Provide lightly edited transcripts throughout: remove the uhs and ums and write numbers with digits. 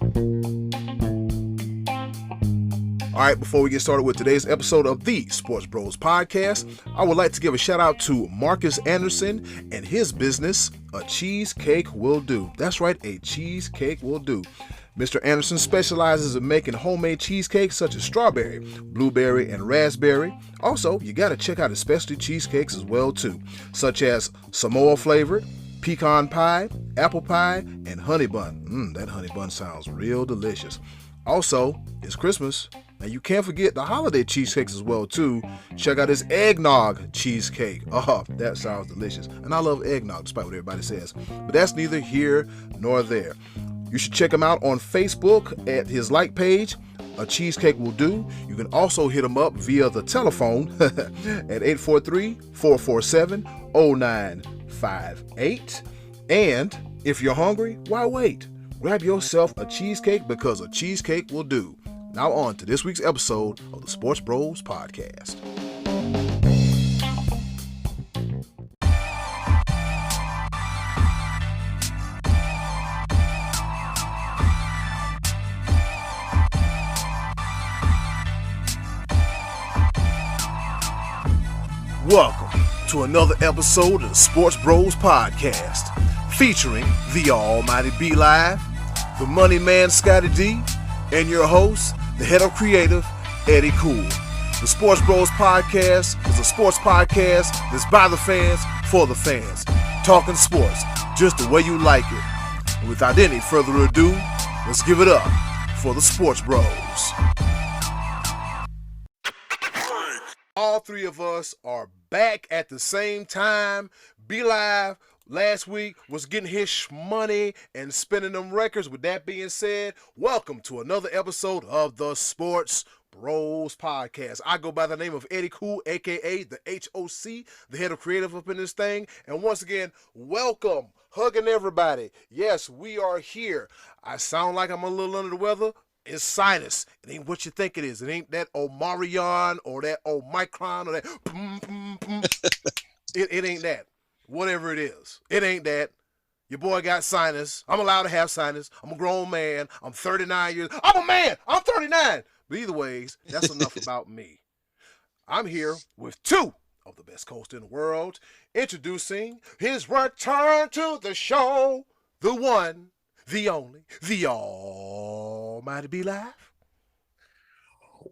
All right, before we get started with today's episode of the Sports Bros Podcast, I would like to give a shout out to Marcus Anderson and his business, A Cheesecake Will Do. That's right, a cheesecake will do. Mr. Anderson specializes in making homemade cheesecakes such as strawberry, blueberry, and raspberry. Also, you got to check out his specialty cheesecakes as well too, such as Samoa flavored, pecan pie, apple pie, and honey bun. That honey bun sounds real delicious. Also, it's Christmas, and you can't forget the holiday cheesecakes as well too. Check out his eggnog cheesecake. Oh, that sounds delicious. And I love eggnog despite what everybody says. But that's neither here nor there. You should check him out on Facebook at his like page, A Cheesecake Will Do. You can also hit him up via the telephone at 843-447-0958. And if you're hungry, why wait? Grab yourself a cheesecake because a cheesecake will do. Now on to this week's episode of the Sports Bros Podcast. Welcome to another episode of the Sports Bros Podcast, featuring the almighty B Live, the money man Scottie D, and your host, the head of creative, Eddy Kool. The Sports Bros Podcast is a sports podcast that's by the fans, for the fans. Talking sports, just the way you like it. And without any further ado, let's give it up for the Sports Bros. All three of us are back at the same time. B Live last week was getting his money and spinning them records. With that being said, welcome to another episode of the Sports Bros Podcast. I go by the name of Eddy Kool, aka the HOC, the head of creative up in this thing. And once again, welcome, hugging everybody. Yes, we are here. I sound like I'm a little under the weather. It's sinus. It ain't what you think it is. It ain't that Omarion or that Omicron or that it ain't that. Whatever it is. It ain't that. Your boy got sinus. I'm allowed to have sinus. I'm a grown man. I'm 39 years. I'm a man. I'm 39. But either ways, that's enough about me. I'm here with two of the best hosts in the world, introducing his return to the show, the one, the only, the almighty B Live.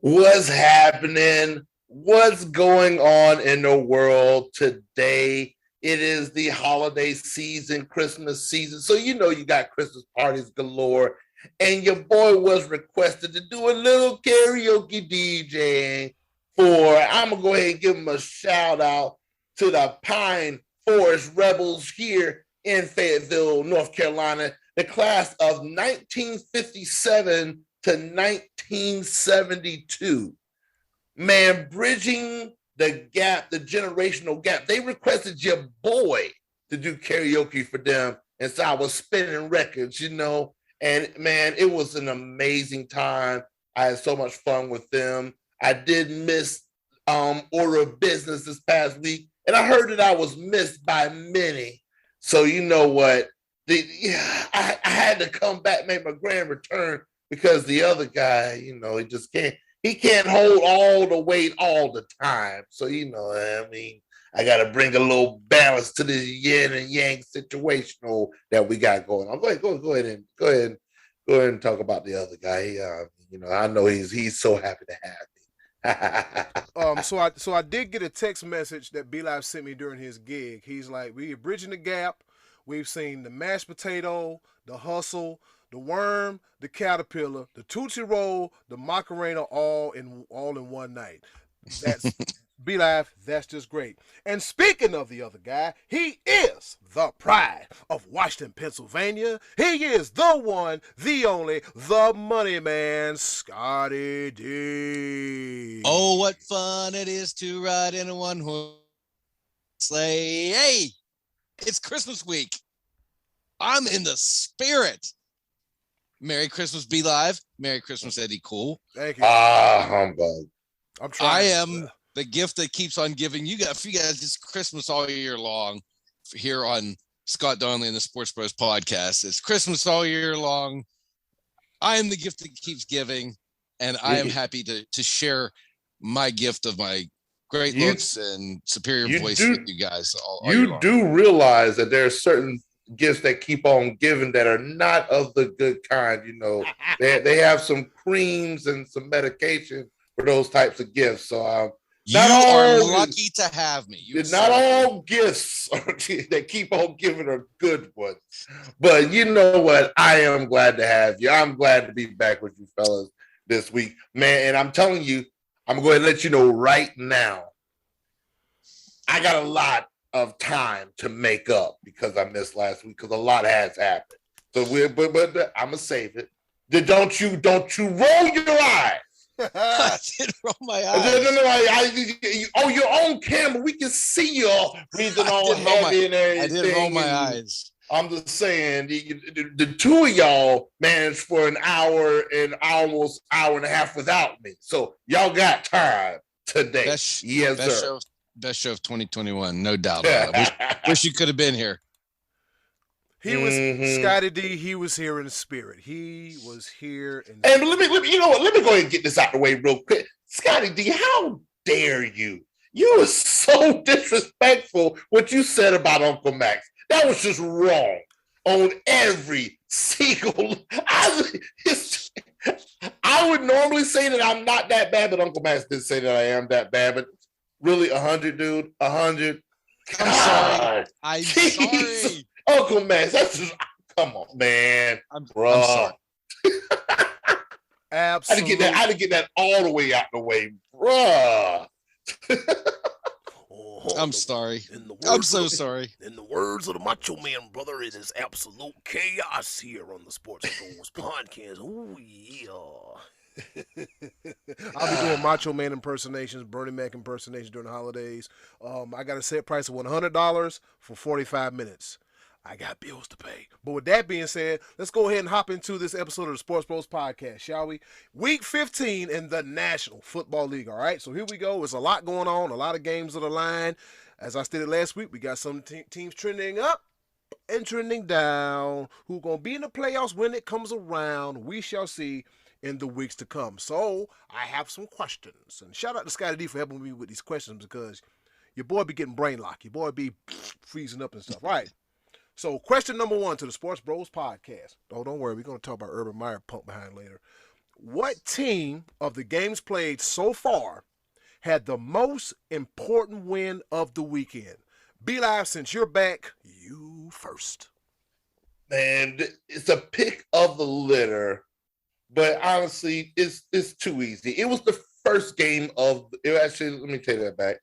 What's happening? What's going on in the world today? It is the holiday season, Christmas season. So you know you got Christmas parties galore. And your boy was requested to do a little karaoke DJing for, I'm going to go ahead and give him a shout out to the Pine Forest Rebels here in Fayetteville, North Carolina. The class of 1957 to 1972. Man, bridging the gap, the generational gap. They requested your boy to do karaoke for them. And so I was spinning records, you know. And man, it was an amazing time. I had so much fun with them. I did miss Order of Business this past week. And I heard that I was missed by many. So you know what? I had to come back, make my grand return, because the other guy, you know, he can't hold all the weight all the time. So, you know, I mean, I got to bring a little balance to this yin and yang situational that we got going on. Go ahead and talk about the other guy. You know, I know he's so happy to have me. So I did get a text message that B Live sent me during his gig. He's like, we're bridging the gap. We've seen the mashed potato, the hustle, the worm, the caterpillar, the Tootsie Roll, the Macarena, all in one night. That's B Live. That's just great. And speaking of the other guy, he is the pride of Washington, Pennsylvania. He is the one, the only, the money man, Scottie D. Oh, what fun it is to ride in a one-horse sleigh. Hey, it's Christmas week. I'm in the spirit. Merry Christmas, B Live. Merry Christmas, Eddy Kool. Thank you. Humbug. I'm trying. I am the gift that keeps on giving. You guys, it's Christmas all year long here on Scott Donnelly and the Sports Bros Podcast. It's Christmas all year long. I am the gift that keeps giving, and I am happy to share my gift of my great looks and superior voice with you guys all year long. Do realize that there are certain gifts that keep on giving that are not of the good kind. You know, they have some creams and some medication for those types of gifts. So you are lucky to have me. Not all gifts that keep on giving are good ones. But you know what? I am glad to have you. I'm glad to be back with you fellas this week, man. And I'm telling you, I'm going to let you know right now, I got a lot of time to make up because I missed last week because a lot has happened. So but I'm gonna save it. Don't you roll your eyes. I didn't roll my eyes. No, you're on camera. We can see you all breathing all heavy and everything. I didn't roll my eyes. I'm just saying, the two of y'all managed for an hour and almost hour and a half without me. So y'all got time today. Yes, sir. Best show of 2021, no doubt. Wish you could have been here. He was Scottie D. He was here in spirit. He was here in. And let me, you know what? Let me go ahead and get this out the way real quick. Scottie D, how dare you? You were so disrespectful what you said about Uncle Max. That was just wrong on every single. I would normally say that I'm not that bad, but Uncle Max did say that I am that bad. But really, 100, dude, 100. I'm sorry. Uncle Max, that's just, come on, man. I'm sorry. Absolutely. I had to get that all the way out the way, bruh. I'm sorry. I'm so sorry. In the words of the Macho Man, brother, it is absolute chaos here on the Sports Bros podcast. Oh, yeah. I'll be doing Macho Man impersonations, Bernie Mac impersonations during the holidays. I got a set price of $100 for 45 minutes. I got bills to pay. But with that being said, let's go ahead and hop into this episode of the Sports Bros podcast, shall we? Week 15 in the National Football League, all right? So here we go. There's a lot going on, a lot of games on the line. As I stated last week, we got some teams trending up and trending down. Who's going to be in the playoffs when it comes around, we shall see in the weeks to come. So I have some questions. And shout out to Scottie D for helping me with these questions because your boy be getting brain locked. Your boy be freezing up and stuff, right? So question number 1 to the Sports Bros podcast. Oh, don't worry. We're going to talk about Urban Meyer pump behind later. What team of the games played so far had the most important win of the weekend? Be Live, since you're back, you first. Man, it's a pick of the litter, but honestly, it's too easy. It was the first game of it. Actually, let me take that back.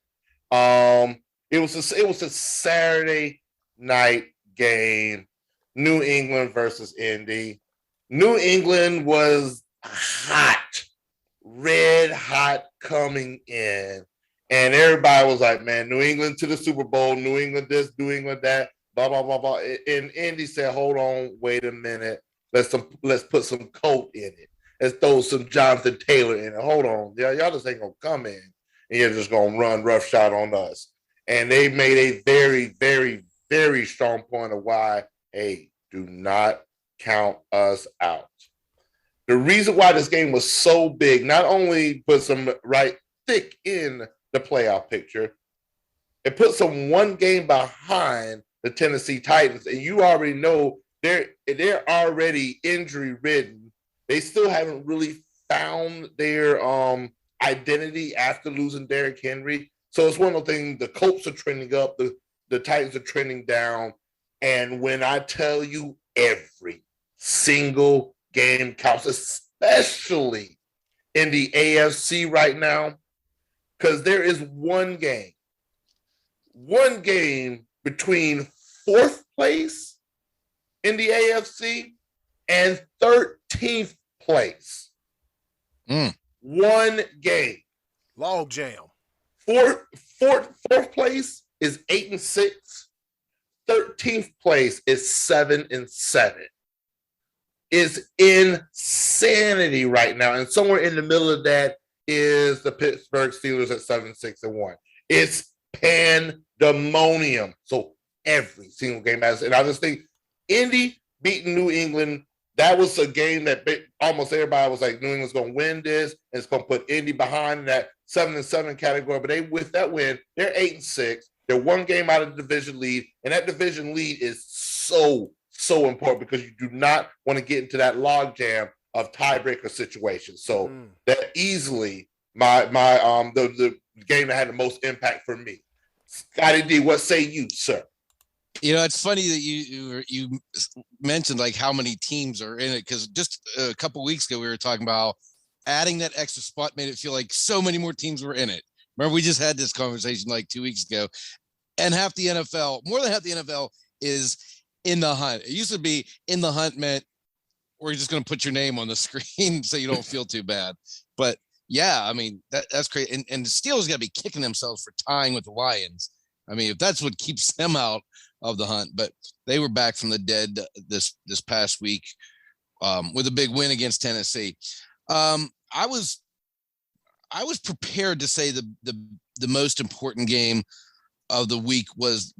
It was a Saturday night game, New England versus Indy. New England was hot, red hot coming in, and everybody was like, man, New England to the Super Bowl, New England this, New England that, blah, blah, blah, blah. And Indy said, hold on, wait a minute. Let's put some coat in it. Let's throw some Jonathan Taylor in it. Hold on. Y'all just ain't going to come in and you're just going to run roughshod on us. And they made a very, very, very strong point of why, hey, do not count us out. The reason why this game was so big, not only put some right thick in the playoff picture, it puts them one game behind the Tennessee Titans, and you already know they're already injury ridden. They still haven't really found their identity after losing Derrick Henry. So it's one of the things. The Colts are trending up, the Titans are trending down, and when I tell you every single game counts, especially in the AFC right now, because there is one game between 4th place in the AFC and 13th place. One game. Log jam. Fourth place is 8-6. 13th place is 7-7. Is insanity right now. And somewhere in the middle of that is the Pittsburgh Steelers at 7-6-1. It's pandemonium. So every single game has, and I just think Indy beating New England, that was a game that almost everybody was like, New England's going to win this, and it's going to put Indy behind in that 7-7 category. But with that win, they're 8-6. They're one game out of the division lead, and that division lead is so important because you do not want to get into that logjam of tiebreaker situations. So that easily the game that had the most impact for me. Scottie D, what say you, sir? You know, it's funny that you mentioned like how many teams are in it, because just a couple weeks ago we were talking about adding that extra spot made it feel like so many more teams were in it. Remember, we just had this conversation like 2 weeks ago, and more than half the NFL is in the hunt. It used to be in the hunt meant we're just going to put your name on the screen so you don't feel too bad. But yeah, I mean, that's crazy. And the Steelers got to be kicking themselves for tying with the Lions. I mean, if that's what keeps them out of the hunt, but they were back from the dead this past week with a big win against Tennessee. I was prepared to say the most important game of the week was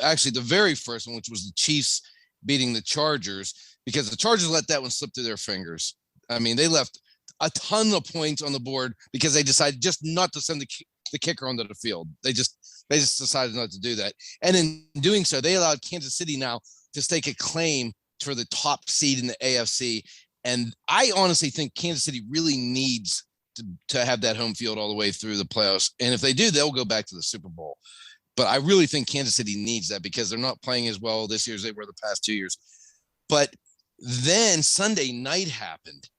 actually the very first one, which was the Chiefs beating the Chargers, because the Chargers let that one slip through their fingers. I mean, they left a ton of points on the board because they decided just not to send the kicker onto the field. They just decided not to do that. And in doing so, they allowed Kansas City now to stake a claim for the top seed in the AFC. And I honestly think Kansas City really needs to have that home field all the way through the playoffs. And if they do, they'll go back to the Super Bowl. But I really think Kansas City needs that because they're not playing as well this year as they were the past 2 years. But then Sunday night happened.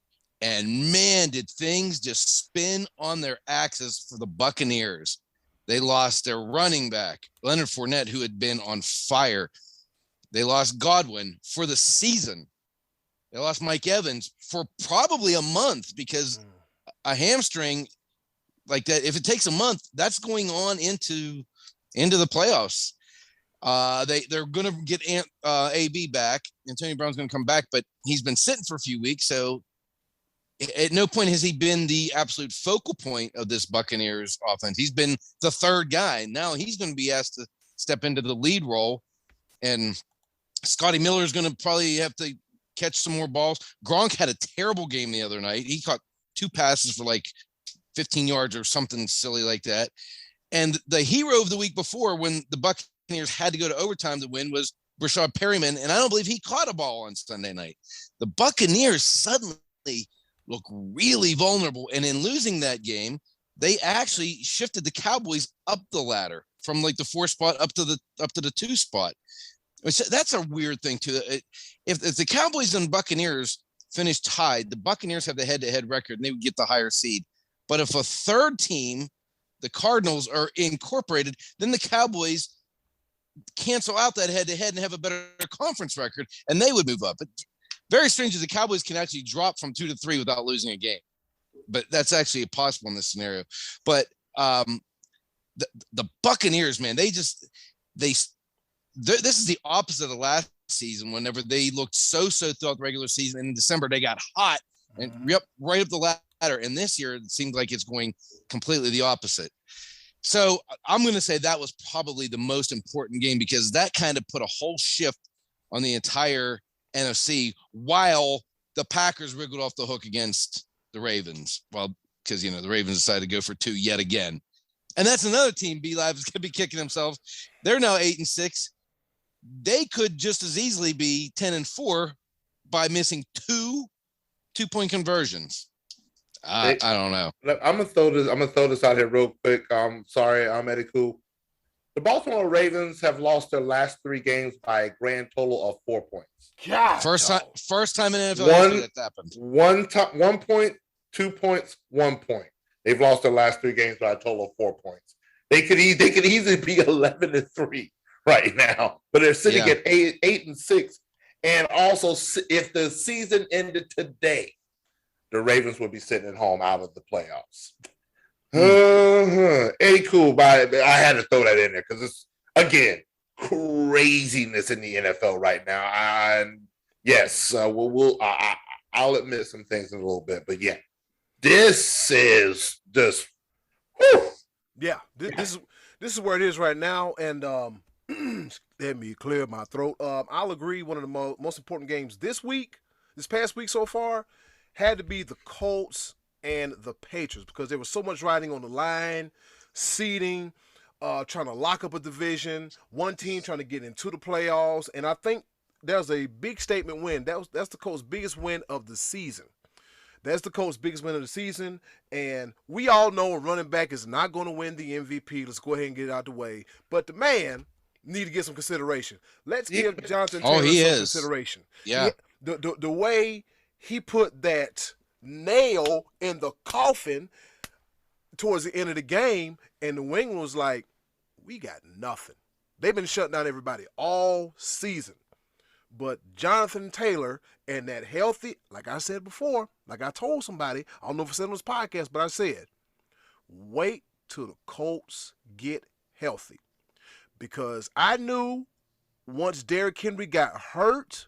And man, did things just spin on their axis for the Buccaneers. They lost their running back, Leonard Fournette, who had been on fire. They lost Godwin for the season. They lost Mike Evans for probably a month, because a hamstring like that, if it takes a month, that's going on into the playoffs. They're going to get AB back. Antonio Brown's going to come back, but he's been sitting for a few weeks, so at no point has he been the absolute focal point of this Buccaneers offense. He's been the third guy. Now he's going to be asked to step into the lead role, and Scotty Miller is going to probably have to catch some more balls. Gronk had a terrible game the other night. He caught 2 passes for like 15 yards or something silly like that. And the hero of the week before, when the Buccaneers had to go to overtime to win, was Rashad Perryman, and I don't believe he caught a ball on Sunday night. The Buccaneers suddenly look really vulnerable, and in losing that game, they actually shifted the Cowboys up the ladder from like the 4 spot up to the 2 spot. That's a weird thing too. If the Cowboys and Buccaneers finish tied, the Buccaneers have the head-to-head record, and they would get the higher seed. But if a third team, the Cardinals, are incorporated, then the Cowboys cancel out that head-to-head and have a better conference record, and they would move up. But very strange is the Cowboys can actually drop from 2 to 3 without losing a game. But that's actually possible in this scenario. But the Buccaneers, man, this is the opposite of last season. Whenever they looked so throughout the regular season, and in December they got hot and right up the ladder. And this year it seems like it's going completely the opposite. So I'm going to say that was probably the most important game, because that kind of put a whole shift on the entire NFC, while the Packers wriggled off the hook against the Ravens. Well, because, the Ravens decided to go for 2 yet again. And that's another team B-Live is going to be kicking themselves. They're now 8-6. They could just as easily be 10-4 by missing 2 2-point conversions. I don't know. I'm gonna throw this out here real quick. Sorry, I'm Eddy Kool. The Baltimore Ravens have lost their last 3 games by a grand total of 4 points. God, first time in NFL history that's happened. 1 point, 2 points, 1 point. They've lost their last 3 games by a total of 4 points. They could easily be 11-3 right now, but they're sitting at 8-6. And also, if the season ended today, the Ravens would be sitting at home out of the playoffs. Eddy Kool, but I had to throw that in there because it's, again, craziness in the NFL right now. And yes, I'll admit some things in a little bit, but yeah, this is just, whew. Yeah, this is where it is right now, and let me clear my throat. I'll agree. One of the most important games this week this past week so far had to be the Colts and the Patriots because there was so much riding on the line, seeding, trying to lock up a division, one team trying to get into the playoffs, and I think there's a big statement win. That's the Colts' biggest win of the season. That's the Colts' biggest win of the season, and we all know a running back is not going to win the MVP. Let's go ahead and get it out the way. But the man need to get some consideration. Let's give Jonathan Taylor some consideration. Yeah. The way he put that nail in the coffin towards the end of the game, and the New England was like, we got nothing. They've been shutting down everybody all season. But Jonathan Taylor and that healthy, like I said before, like I told somebody, I don't know if I said on this podcast, but I said, wait till the Colts get healthy. Because I knew once Derrick Henry got hurt,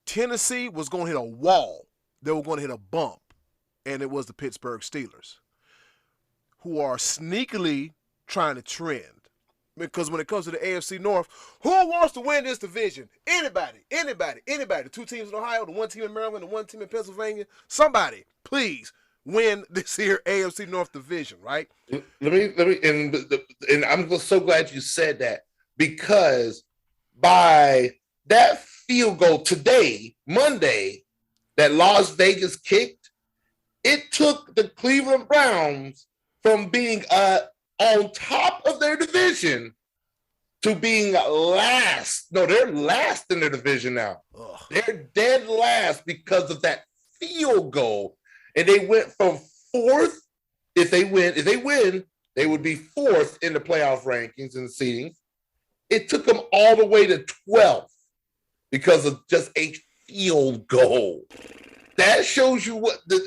Tennessee was going to hit a wall. They were going to hit a bump. And it was the Pittsburgh Steelers, who are sneakily trying to trend. Because when it comes to the AFC North, who wants to win this division? Anybody. The two teams in Ohio, the one team in Maryland, the one team in Pennsylvania. Somebody, please, win this here AFC North division, right? Let me, and I'm so glad you said that, because by that field goal today, Monday, that Las Vegas kicked, it took the Cleveland Browns from being on top of their division to being last. No, they're last in their division now. Ugh. They're dead last because of that field goal. And they went from fourth. If they win, they would be fourth in the playoff rankings and the seedings. It took them all the way to 12th because of just a field goal. That shows you what the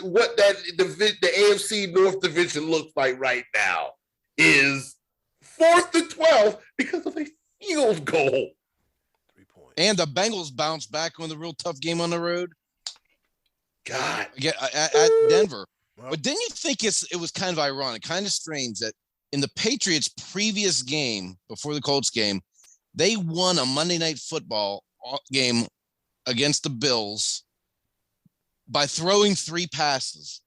AFC North division looks like right now. Is 4th to 12th because of a field goal. 3 points. And the Bengals bounced back on the real tough game on the road. God. Yeah, at Denver. Well, but didn't you think it was kind of ironic, kind of strange that in the Patriots' previous game, before the Colts game, they won a Monday Night Football game against the Bills by throwing 3 passes.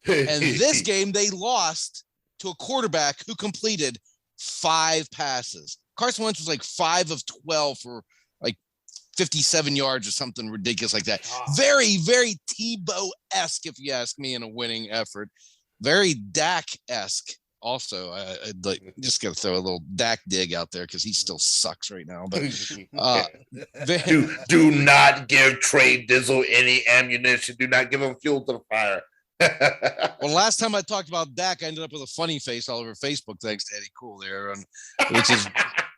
And this game, they lost to a quarterback who completed 5 passes. Carson Wentz was like 5 of 12 for like 57 yards or something ridiculous like that. Oh. Very, very Tebow-esque, if you ask me, in a winning effort. Very Dak-esque also. I'd like just got to throw a little Dak dig out there because he still sucks right now. But do not give Trey Dizzle any ammunition. Do not give him fuel to the fire. Well, last time I talked about Dak, I ended up with a funny face all over Facebook, thanks to Eddy Kool there, which is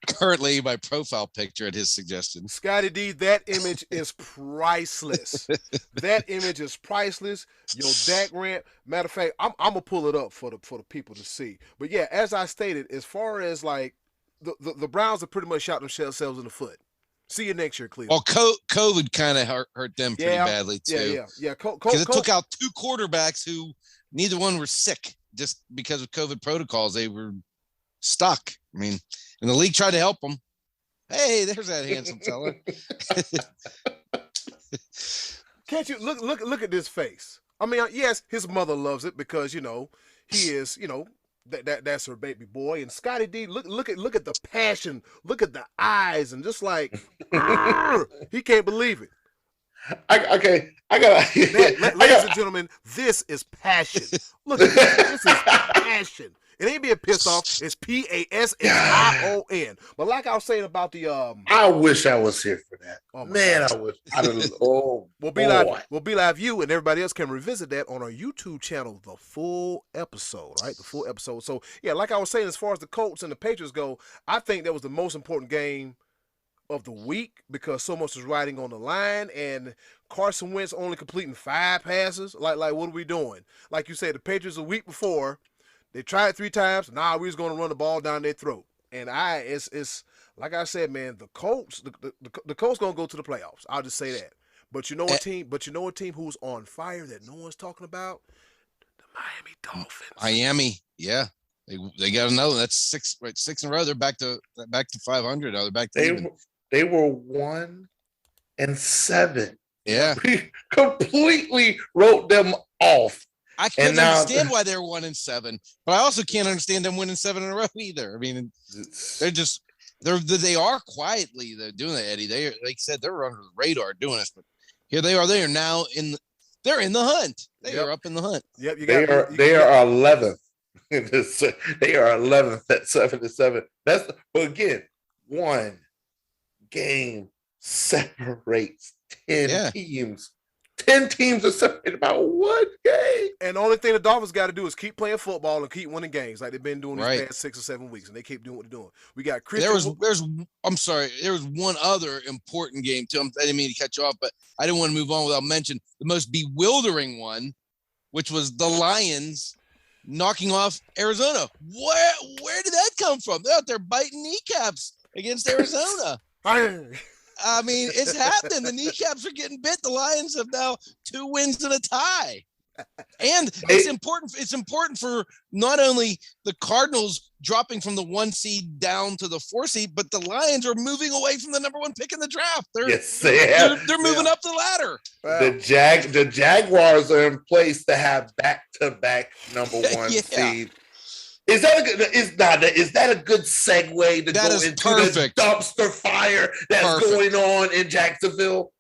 currently my profile picture at his suggestion. Scottie D, that image is priceless. That image is priceless. Yo, Dak rant. Matter of fact, I'm gonna pull it up for the people to see. But yeah, as I stated, as far as like the Browns have pretty much shot themselves in the foot. See you next year, Cleveland. Well, COVID kind of hurt them pretty badly too. Yeah. Because it took out 2 quarterbacks who neither one were sick just because of COVID protocols. They were stuck. I mean, and the league tried to help them. Hey, there's that handsome fella. Can't you look at this face? I mean, yes, his mother loves it because he is that's her baby boy. And Scottie D, look at the passion, look at the eyes, and just like he can't believe it. I gotta. Ladies and gentlemen, this is passion. Look at this. This is passion. It ain't being pissed off. It's PASSION. But like I was saying about the I wish I was here for that. Oh man, God. I wish. I don't know. We'll be live. You and everybody else can revisit that on our YouTube channel, the full episode, right? The full episode. So yeah, like I was saying, as far as the Colts and the Patriots go, I think that was the most important game of the week because so much is riding on the line, and Carson Wentz only completing 5 passes. Like what are we doing? Like you said, the Patriots a week before. They tried it 3 times. Nah, we was going to run the ball down their throat. And it's like I said, man, the Colts going to go to the playoffs. I'll just say that. But you know a team who's on fire that no one's talking about? The Miami Dolphins. Miami, yeah. They got to know that's 6 in a row. They're back to 500. They're back to they were 1-7 Yeah. We completely wrote them off. I couldn't understand why they're 1-7, but I also can't understand them winning 7 in a row either. I mean, they are quietly doing that, Eddie. They, like you said, they're under the radar doing this, but here they are. They are now they're in the hunt. They are up in the hunt. Yep, they are 11th. They are 11th at 7-7. But again, one game separates 10 teams. 10 teams are separated by one game. And the only thing the Dolphins got to do is keep playing football and keep winning games like they've been doing these past 6 or 7 weeks, and they keep doing what they're doing. We got Christian. I'm sorry. There was one other important game too. I didn't mean to cut you off, but I didn't want to move on without mentioning the most bewildering one, which was the Lions knocking off Arizona. Where did that come from? They're out there biting kneecaps against Arizona. I mean, it's happening. The kneecaps are getting bit. The Lions have now 2 wins and a tie. And it's important for not only the Cardinals dropping from the 1 seed down to the 4 seed, but the Lions are moving away from the number 1 pick in the draft. They're moving up the ladder. Wow. The Jaguars are in place to have back-to-back number 1 seed. Is that a good segue to go into the dumpster fire that's going on in Jacksonville?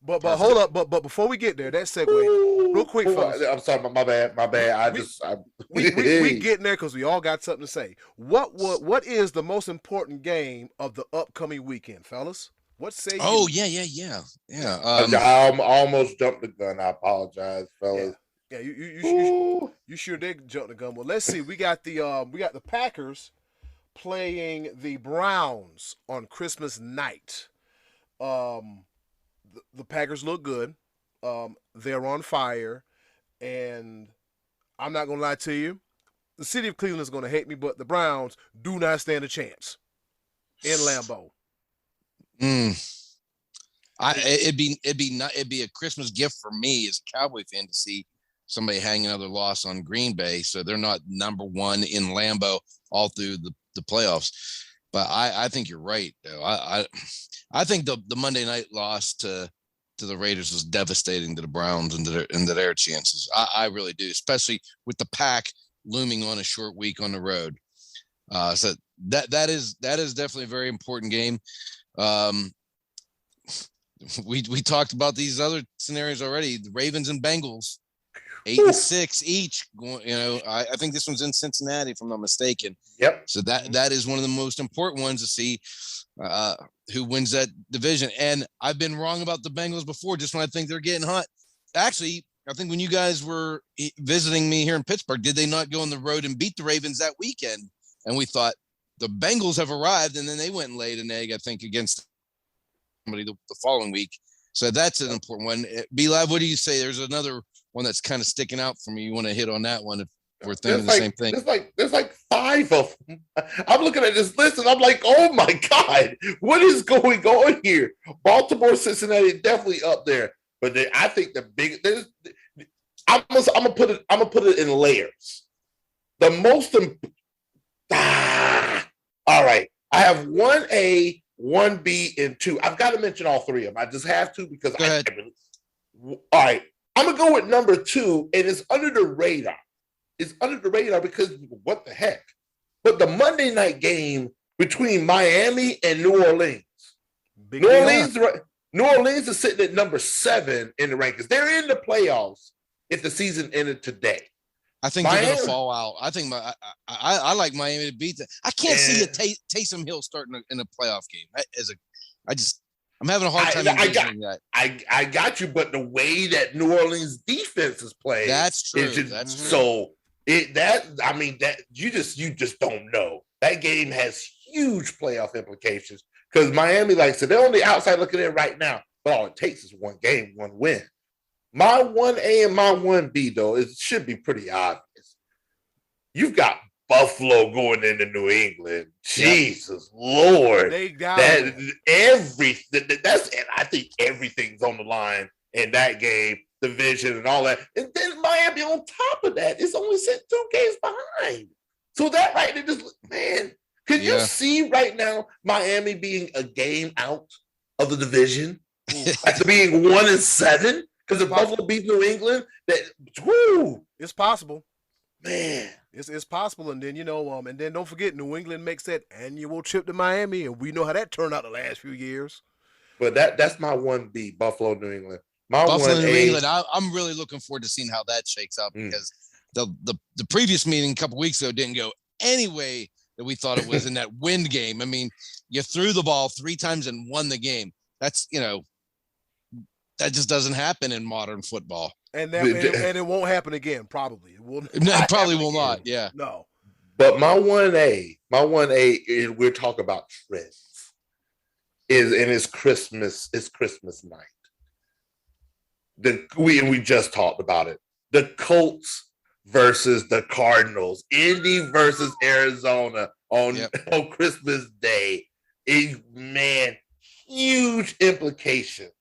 But hold up, but before we get there, that segue, real quick, fellas. I'm sorry, my bad. We getting there because we all got something to say. What is the most important game of the upcoming weekend, fellas? What say you? Oh, yeah. I almost jumped the gun. I apologize, fellas. Yeah, you sure did jump the gun. Well, let's see. We got the Packers playing the Browns on Christmas night. The Packers look good. They're on fire, and I'm not gonna lie to you. The city of Cleveland is gonna hate me, but the Browns do not stand a chance in Lambeau. It'd be a Christmas gift for me as a Cowboy fan to see somebody hang another loss on Green Bay, so they're not number 1 in Lambeau all through the playoffs. But I think you're right, though. I think the Monday night loss to the Raiders was devastating to the Browns and to their chances. I really do, especially with the Pack looming on a short week on the road. So that is definitely a very important game. We talked about these other scenarios already. The Ravens and Bengals. 8-6 each. I think this one's in Cincinnati, if I'm not mistaken. Yep. So that is one of the most important ones to see who wins that division. And I've been wrong about the Bengals before, just when I think they're getting hot. Actually, I think when you guys were visiting me here in Pittsburgh, did they not go on the road and beat the Ravens that weekend? And we thought the Bengals have arrived, and then they went and laid an egg, I think, against somebody the following week. So that's an important one. B-Live, what do you say? There's another one that's kind of sticking out for me. You want to hit on that one if we're thinking the same thing? There's like 5 of them. I'm looking at this list and I'm like, oh my God, what is going on here? Baltimore, Cincinnati, definitely up there. But I think the big I'm gonna put it in layers. The most all right. I have 1A, 1B, and 2. I've got to mention all 3 of them. I just have to because all right. I'm going to go with number 2, and it's under the radar. It's under the radar because what the heck? But the Monday night game between Miami and New Orleans. New Orleans is sitting at number 7 in the rankings. They're in the playoffs if the season ended today. I think they're going to fall out. I think I like Miami to beat them. I can't see a Taysom Hill starting in a playoff game. I'm having a hard time envisioning that. I got you, but the way that New Orleans defense is playing, that's true. That's true. So you just don't know. That game has huge playoff implications because Miami, like I said, they're on the outside looking in right now, but all it takes is one game, one win. My 1A and my 1B, though, it should be pretty obvious. You've got Buffalo going into New England. Jesus Lord. Everything. I think everything's on the line in that game, division and all that. And then Miami on top of that is only sitting 2 games behind. So that right there just, man, can you see right now Miami being a game out of the division? After being 1-7, because if Buffalo beat New England, it's possible. Man, it's possible. And then and then don't forget, New England makes that annual trip to Miami, and we know how that turned out the last few years. But that's my 1B, Buffalo, New England. My Buffalo, 1A, New England. I'm really looking forward to seeing how that shakes out because the previous meeting a couple weeks ago didn't go any way that we thought it was in that wind game. I mean, you threw the ball 3 times and won the game. That's that just doesn't happen in modern football. And it won't happen again. Probably it will. It probably will not. Yeah. No. But my 1A is we're talking about trends. It's Christmas. It's Christmas night. We just talked about it. The Colts versus the Cardinals. Indy versus Arizona on Christmas Day. Huge implications.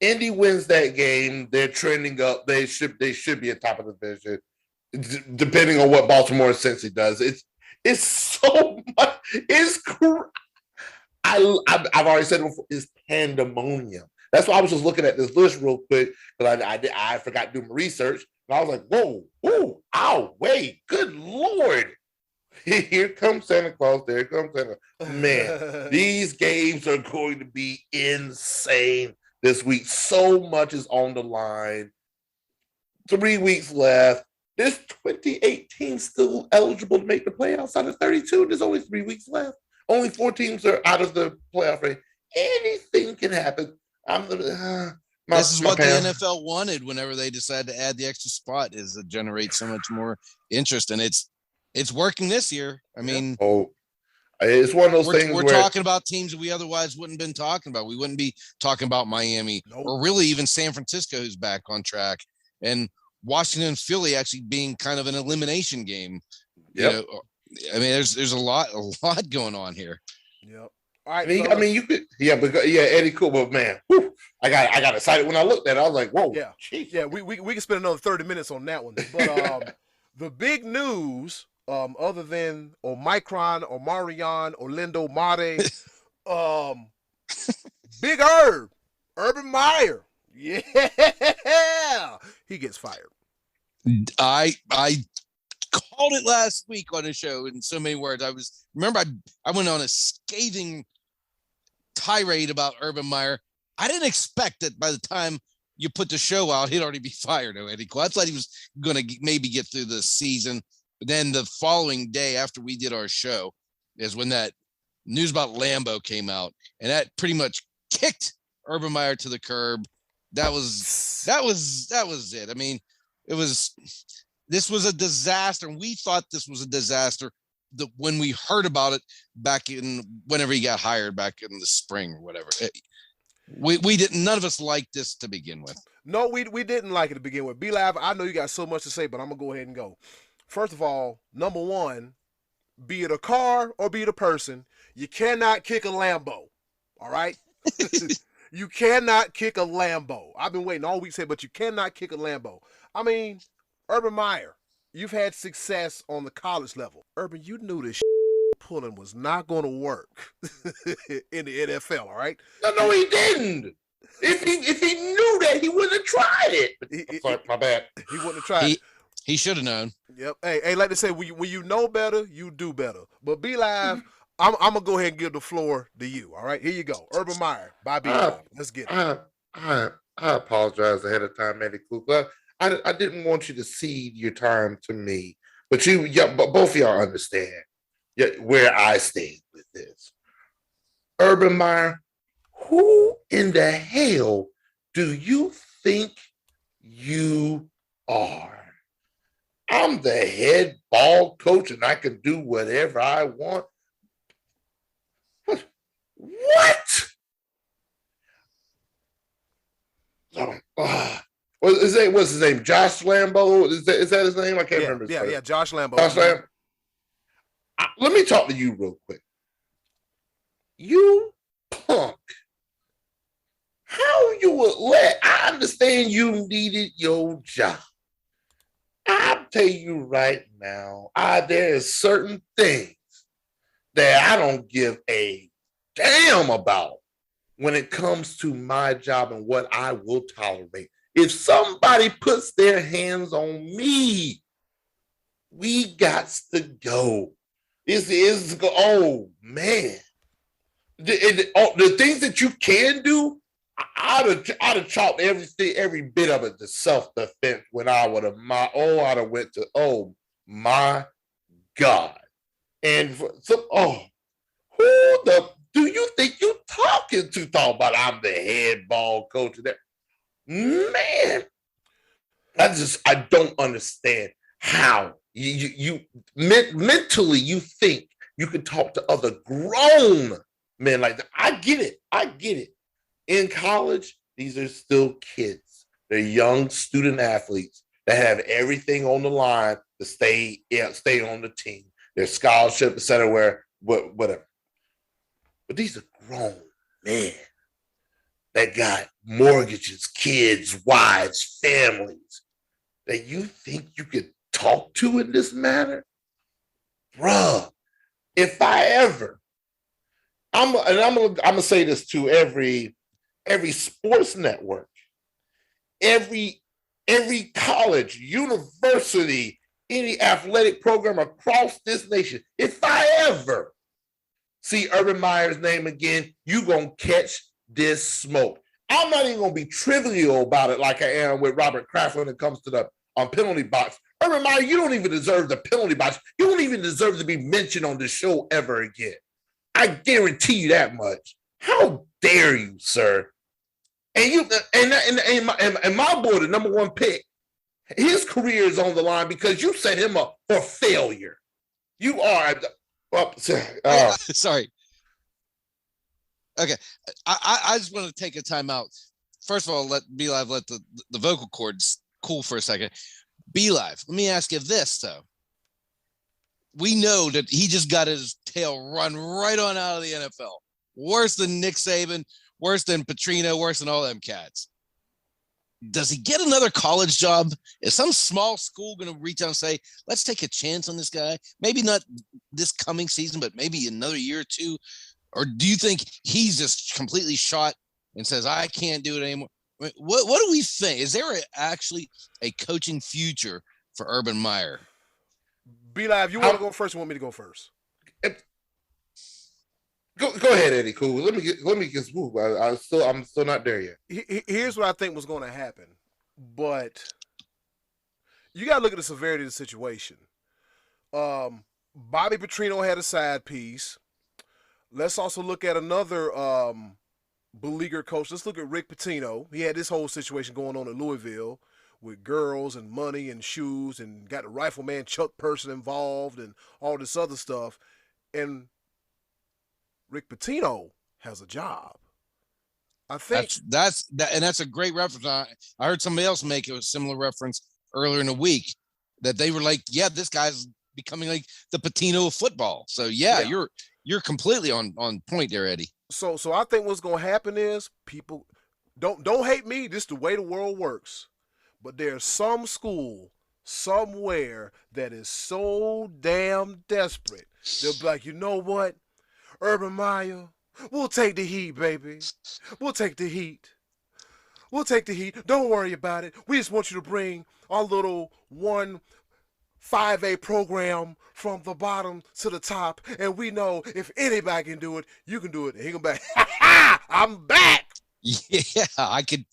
Indy wins that game. They're trending up. They should be at top of the division, depending on what Baltimore and Cincy does. It's so much. I've already said it before. It's pandemonium. That's why I was just looking at this list real quick because I forgot to do my research. And I was like, whoa, wait, good Lord. Here comes Santa Claus. There comes Santa. Man, these games are going to be insane this week. So much is on the line. 3 weeks left. This 28 teams still eligible to make the playoffs out of 32. There's only 3 weeks left. Only 4 teams are out of the playoff race. Anything can happen. This is what the NFL wanted whenever they decided to add the extra spot, is to generate so much more interest, and it's working this year. I mean, it's one of those things. We're talking about teams that we otherwise wouldn't have been talking about. We wouldn't be talking about Miami or really even San Francisco, who's back on track, and Washington and Philly actually being kind of an elimination game. Yep. I mean, there's a lot going on here. Yep. All right. You could, Eddy Kool, but man, I got excited when I looked at it. I was like, whoa. Yeah. Geez. Yeah. We can spend another 30 minutes on that one. But the big news, other than Omicron, Omarion, Orlando Mare, Big Urban Meyer. Yeah. He gets fired. I called it last week on the show in so many words. I went on a scathing tirade about Urban Meyer. I didn't expect that by the time you put the show out, he'd already be fired. Eddy Kool. I thought he was going to maybe get through the season. But then the following day after we did our show is when that news about Lambo came out, and that pretty much kicked Urban Meyer to the curb. That was it. I mean, this was a disaster. And we thought this was a disaster when we heard about it back in whenever he got hired back in the spring or whatever. We didn't. None of us liked this to begin with. No, we didn't like it to begin with. B-Live, I know you got so much to say, but I'm gonna go ahead and go. First of all, number one, be it a car or be it a person, you cannot kick a Lambo. All right. You cannot kick a Lambo. I've been waiting all week to say, but you cannot kick a Lambo. I mean, Urban Meyer, you've had success on the college level. Urban, you knew this pulling was not going to work in the NFL, all right? No, he didn't. If he knew that, he wouldn't have tried it. Sorry, my bad. He wouldn't have tried it. He should have known. Yep. Hey, like they say, when you know better, you do better. But B-Live, I'm going to go ahead and give the floor to you, all right? Here you go. Urban Meyer, by B-Live. Let's get it. I apologize ahead of time, Eddy Kool. I didn't want you to cede your time to me, but but both of y'all understand where I stand with this. Urban Meyer, who in the hell do you think you are? I'm the head ball coach and I can do whatever I want. What? What's his name? Josh Lambo? Is that his name? I can't remember. Yeah, Josh Lambo. Josh Lambo. Let me talk to you real quick. You punk. How you would I understand you needed your job. I'll tell you right now, there is certain things that I don't give a damn about when it comes to my job and what I will tolerate. If somebody puts their hands on me, we got to go. Oh man. The things that you can do, I'd have chalked every bit of it to self-defense when I'd have went to, oh my God. And who do you think you talking about I'm the head ball coach of that? Man, I don't understand how you mentally you think you can talk to other grown men like that. I get it. In college, these are still kids. They're young student athletes that have everything on the line to stay on the team. Their scholarship, etc., whatever. But these are grown men that got mortgages, kids, wives, families that you think you could talk to in this manner? Bruh, if I ever, I'm gonna say this to every sports network, every college, university, any athletic program across this nation. If I ever see Urban Meyer's name again, you gonna catch this smoke. I'm not even gonna be trivial about it like I am with Robert Kraft when it comes to the penalty box. Urban Meyer, you don't even deserve the penalty box. You don't even deserve to be mentioned on the show ever again. I guarantee you that much. How dare you, sir? And you and my boy, the number one pick, his career is on the line because you set him up for failure. You are. Sorry. Okay, I just want to take a time out. First of all, let B-Live let the vocal cords cool for a second. B-Live, let me ask you this, though. We know that he just got his tail run right on out of the NFL. Worse than Nick Saban, worse than Petrino, worse than all them cats. Does he get another college job? Is some small school going to reach out and say, let's take a chance on this guy? Maybe not this coming season, but maybe another year or two. Or do you think he's just completely shot and says, I can't do it anymore? What do we think? Is there actually a coaching future for Urban Meyer? B-Live, you want to go first or want me to go first? Go ahead, Eddy Kool. Let me get moved. I'm still not there yet. Here's what I think was going to happen. But you got to look at the severity of the situation. Bobby Petrino had a side piece. Let's also look at another beleaguered coach. Let's look at Rick Pitino. He had this whole situation going on in Louisville with girls and money and shoes and got the rifleman Chuck Person involved and all this other stuff. And Rick Pitino has a job. I think that's a great reference. I heard somebody else make a similar reference earlier in the week that they were like, yeah, this guy's becoming like the Pitino of football. So yeah. You're completely on point there, Eddy. So I think what's gonna happen is people don't hate me. This is the way the world works. But there's some school somewhere that is so damn desperate. They'll be like, you know what? Urban Meyer, we'll take the heat, baby. We'll take the heat. We'll take the heat. Don't worry about it. We just want you to bring our little 5A program from the bottom to the top, and we know if anybody can do it, you can do it. And he come back, I'm back. Yeah, I could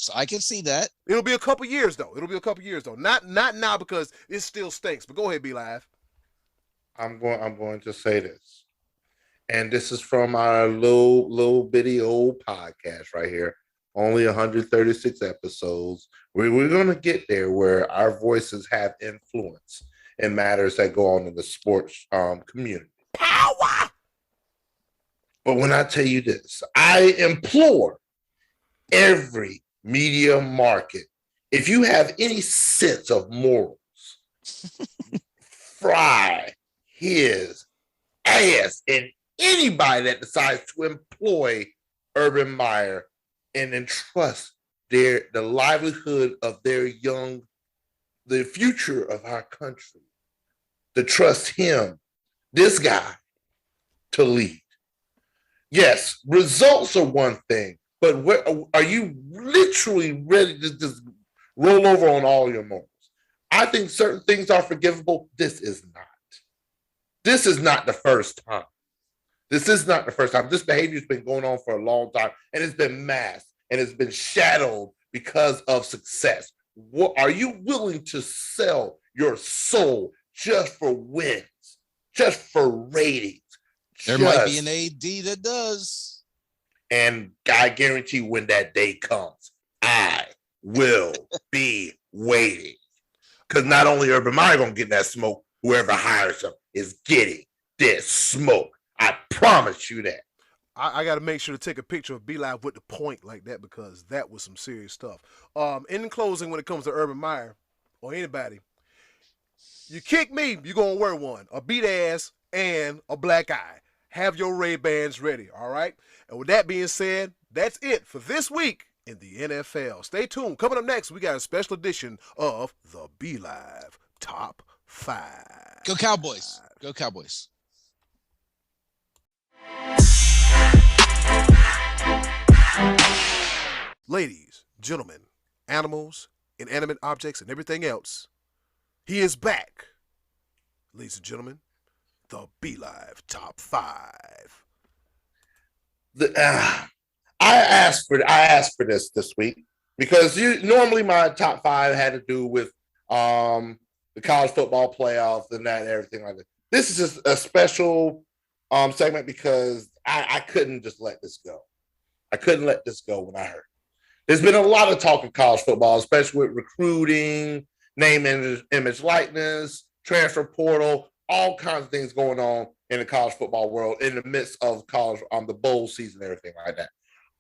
see that. It'll be a couple years though. Not now because it still stinks. But go ahead, B-Live. I'm going to say this, and this is from our little bitty old podcast right here. Only 136 episodes. We're going to get there where our voices have influence in matters that go on in the sports community. Power! But when I tell you this, I implore every media market, if you have any sense of morals, fry his ass and anybody that decides to employ Urban Meyer and entrust the livelihood of their young, the future of our country, to trust him, this guy, to lead. Yes, results are one thing, but where are you literally ready to just roll over on all your morals? I think certain things are forgivable. This is not. This is not the first time. This is not the first time. This behavior has been going on for a long time, and it's been masked and it's been shadowed because of success. What are you willing to sell your soul just for wins, just for ratings? There might be an AD that does. And I guarantee when that day comes, I will be waiting. Because not only Urban Meyer going to get that smoke, whoever hires him is getting this smoke. I promise you that. I got to make sure to take a picture of B-Live with the point like that because that was some serious stuff. In closing, when it comes to Urban Meyer or anybody, you kick me, you're going to wear one, a beat ass and a black eye. Have your Ray-Bans ready, all right? And with that being said, that's it for this week in the NFL. Stay tuned. Coming up next, we got a special edition of the B-Live Top 5. Go Cowboys. Go Cowboys. Ladies, gentlemen, animals, inanimate objects, and everything else, he is back. Ladies and gentlemen, the B-Live Top 5. I asked for this week because normally my top 5 had to do with the college football playoffs and that and everything like that. This is just a special segment because I couldn't just let this go. I couldn't let this go when I heard. There's been a lot of talk of college football, especially with recruiting, name, image, likeness, transfer portal, all kinds of things going on in the college football world in the midst of college, the bowl season, everything like that.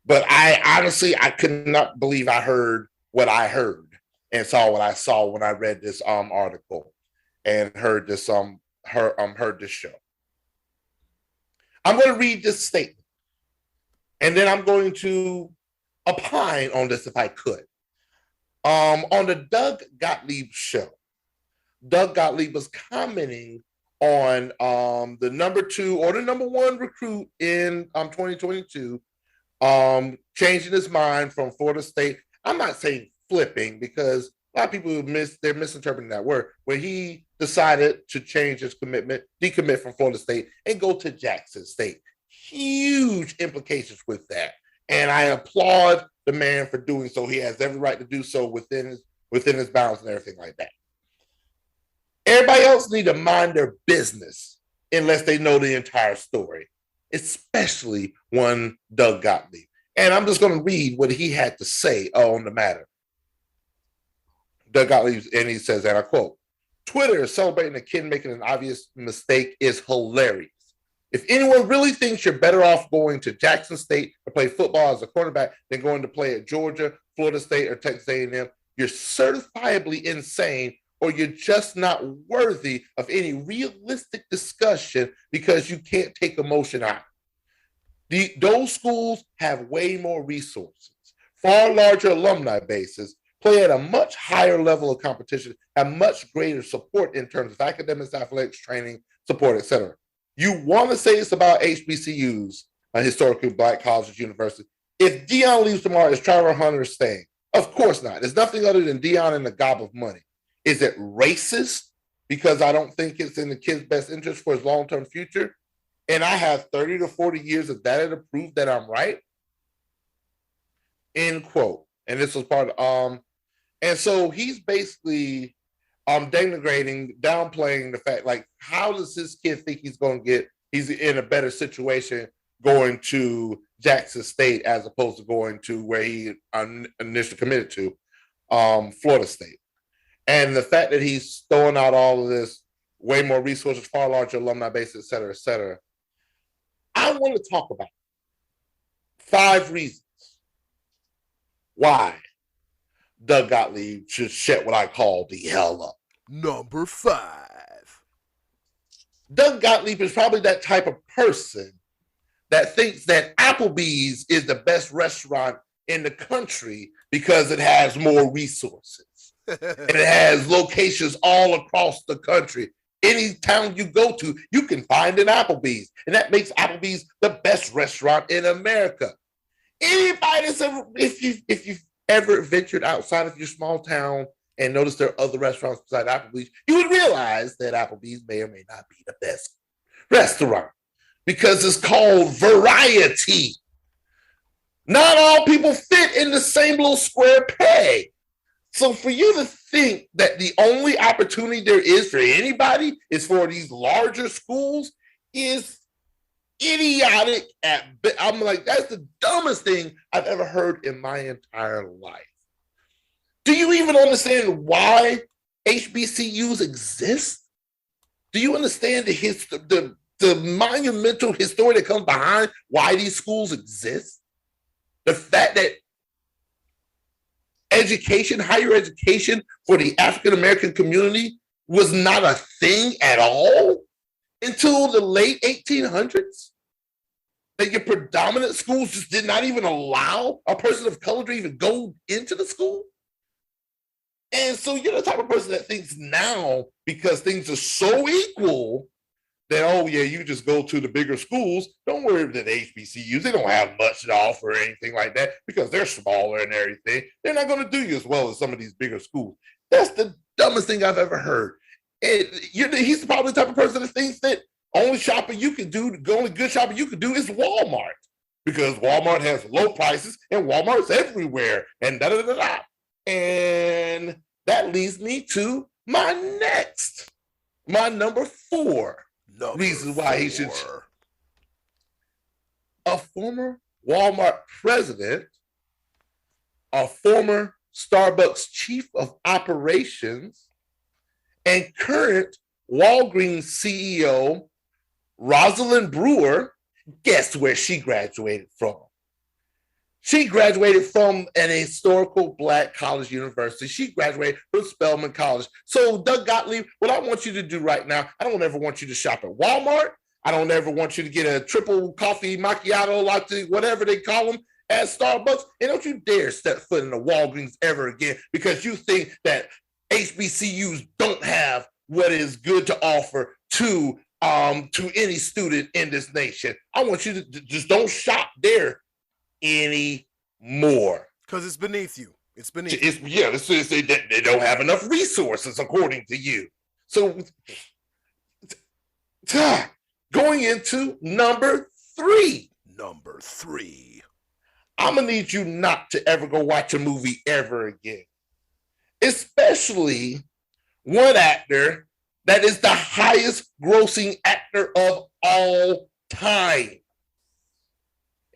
But I could not believe I heard what I heard and saw what I saw when I read this article and heard this heard this show. I'm going to read this statement, and then I'm going to opine on this if I could. On the Doug Gottlieb show, Doug Gottlieb was commenting on the number 2 or the number 1 recruit in 2022 changing his mind from Florida State. I'm not saying flipping because a lot of people they're misinterpreting that word, where he decided to change his commitment, decommit from Florida State and go to Jackson State. Huge implications with that. And I applaud the man for doing so. He has every right to do so within his bounds and everything like that. Everybody else need to mind their business unless they know the entire story, especially one Doug Gottlieb. And I'm just going to read what he had to say on the matter. Doug Gottlieb, and he says, and I quote, "Twitter is celebrating a kid making an obvious mistake is hilarious. If anyone really thinks you're better off going to Jackson State to play football as a quarterback than going to play at Georgia, Florida State, or Texas A&M, you're certifiably insane, or you're just not worthy of any realistic discussion because you can't take emotion out. Those schools have way more resources, far larger alumni bases, play at a much higher level of competition, have much greater support in terms of academics, athletics, training, support, etc. You want to say it's about HBCUs, historically black colleges, universities. If Deion leaves tomorrow, is Trevor Hunter staying? Of course not. There's nothing other than Deion and the gob of money. Is it racist? Because I don't think it's in the kid's best interest for his long-term future. And I have 30 to 40 years of data to prove that I'm right. End quote. And this was part of, and so he's basically denigrating, downplaying the fact, like, how does this kid think he's in a better situation going to Jackson State as opposed to going to where he initially committed to, Florida State? And the fact that he's throwing out all of this, way more resources, far larger alumni base, et cetera, et cetera. I want to talk about 5 reasons why Doug Gottlieb should shut what I call the hell up. Number 5. Doug Gottlieb is probably that type of person that thinks that Applebee's is the best restaurant in the country because it has more resources. And it has locations all across the country. Any town you go to, you can find an Applebee's. And that makes Applebee's the best restaurant in America. Anybody that's ever, if you've ever ventured outside of your small town and noticed there are other restaurants beside Applebee's, you would realize that Applebee's may or may not be the best restaurant because it's called variety. Not all people fit in the same little square peg. So for you to think that the only opportunity there is for anybody is for these larger schools is idiotic. I'm like, that's the dumbest thing I've ever heard in my entire life. Do you even understand why HBCUs exist? Do you understand the monumental history that comes behind why these schools exist? The fact that education, higher education for the African-American community was not a thing at all until the late 1800s. That your predominant schools just did not even allow a person of color to even go into the school. And so you're the type of person that thinks now, because things are so equal, that, oh yeah, you just go to the bigger schools. Don't worry about the HBCUs. They don't have much to offer or anything like that because they're smaller and everything. They're not going to do you as well as some of these bigger schools. That's the dumbest thing I've ever heard. And he's probably the type of person that thinks that only shopping you can do, the only good shopping you can do is Walmart because Walmart has low prices and Walmart's everywhere and da-da-da-da. And that leads me to my number 4. Reasons why he should. A former Walmart president, a former Starbucks chief of operations, and current Walgreens CEO, Rosalind Brewer, guess where she graduated from? She graduated from an historical Black college university. She graduated from Spelman College. So, Doug Gottlieb, what I want you to do right now, I don't ever want you to shop at Walmart. I don't ever want you to get a triple coffee macchiato, latte, whatever they call them, at Starbucks. And don't you dare step foot in the Walgreens ever again because you think that HBCUs don't have what is good to offer to any student in this nation. I want you to just don't shop there anymore. Because it's beneath you. It's beneath you. They don't have enough resources, according to you. So, going into number 3. Number 3. I'm going to need you not to ever go watch a movie ever again. Especially one actor that is the highest grossing actor of all time.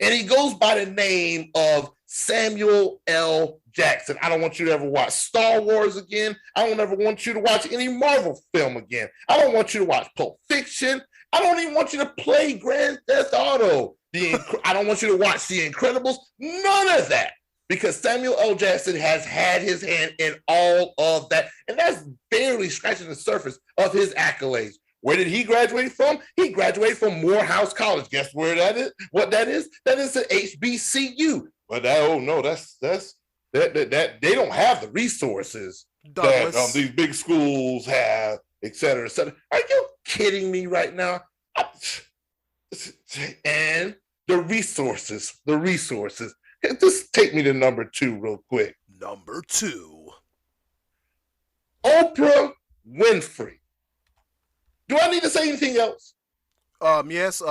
And he goes by the name of Samuel L. Jackson. I don't want you to ever watch Star Wars again. I don't ever want you to watch any Marvel film again. I don't want you to watch Pulp Fiction. I don't even want you to play Grand Theft Auto. I don't want you to watch The Incredibles. None of that. Because Samuel L. Jackson has had his hand in all of that. And that's barely scratching the surface of his accolades. Where did he graduate from? He graduated from Morehouse College. Guess where that is? What that is? That is an HBCU. But that they don't have the resources that these big schools have, et cetera, et cetera. Are you kidding me right now? And the resources. Just take me to number 2 real quick. Number 2. Oprah Winfrey. Do I need to say anything else? Yes.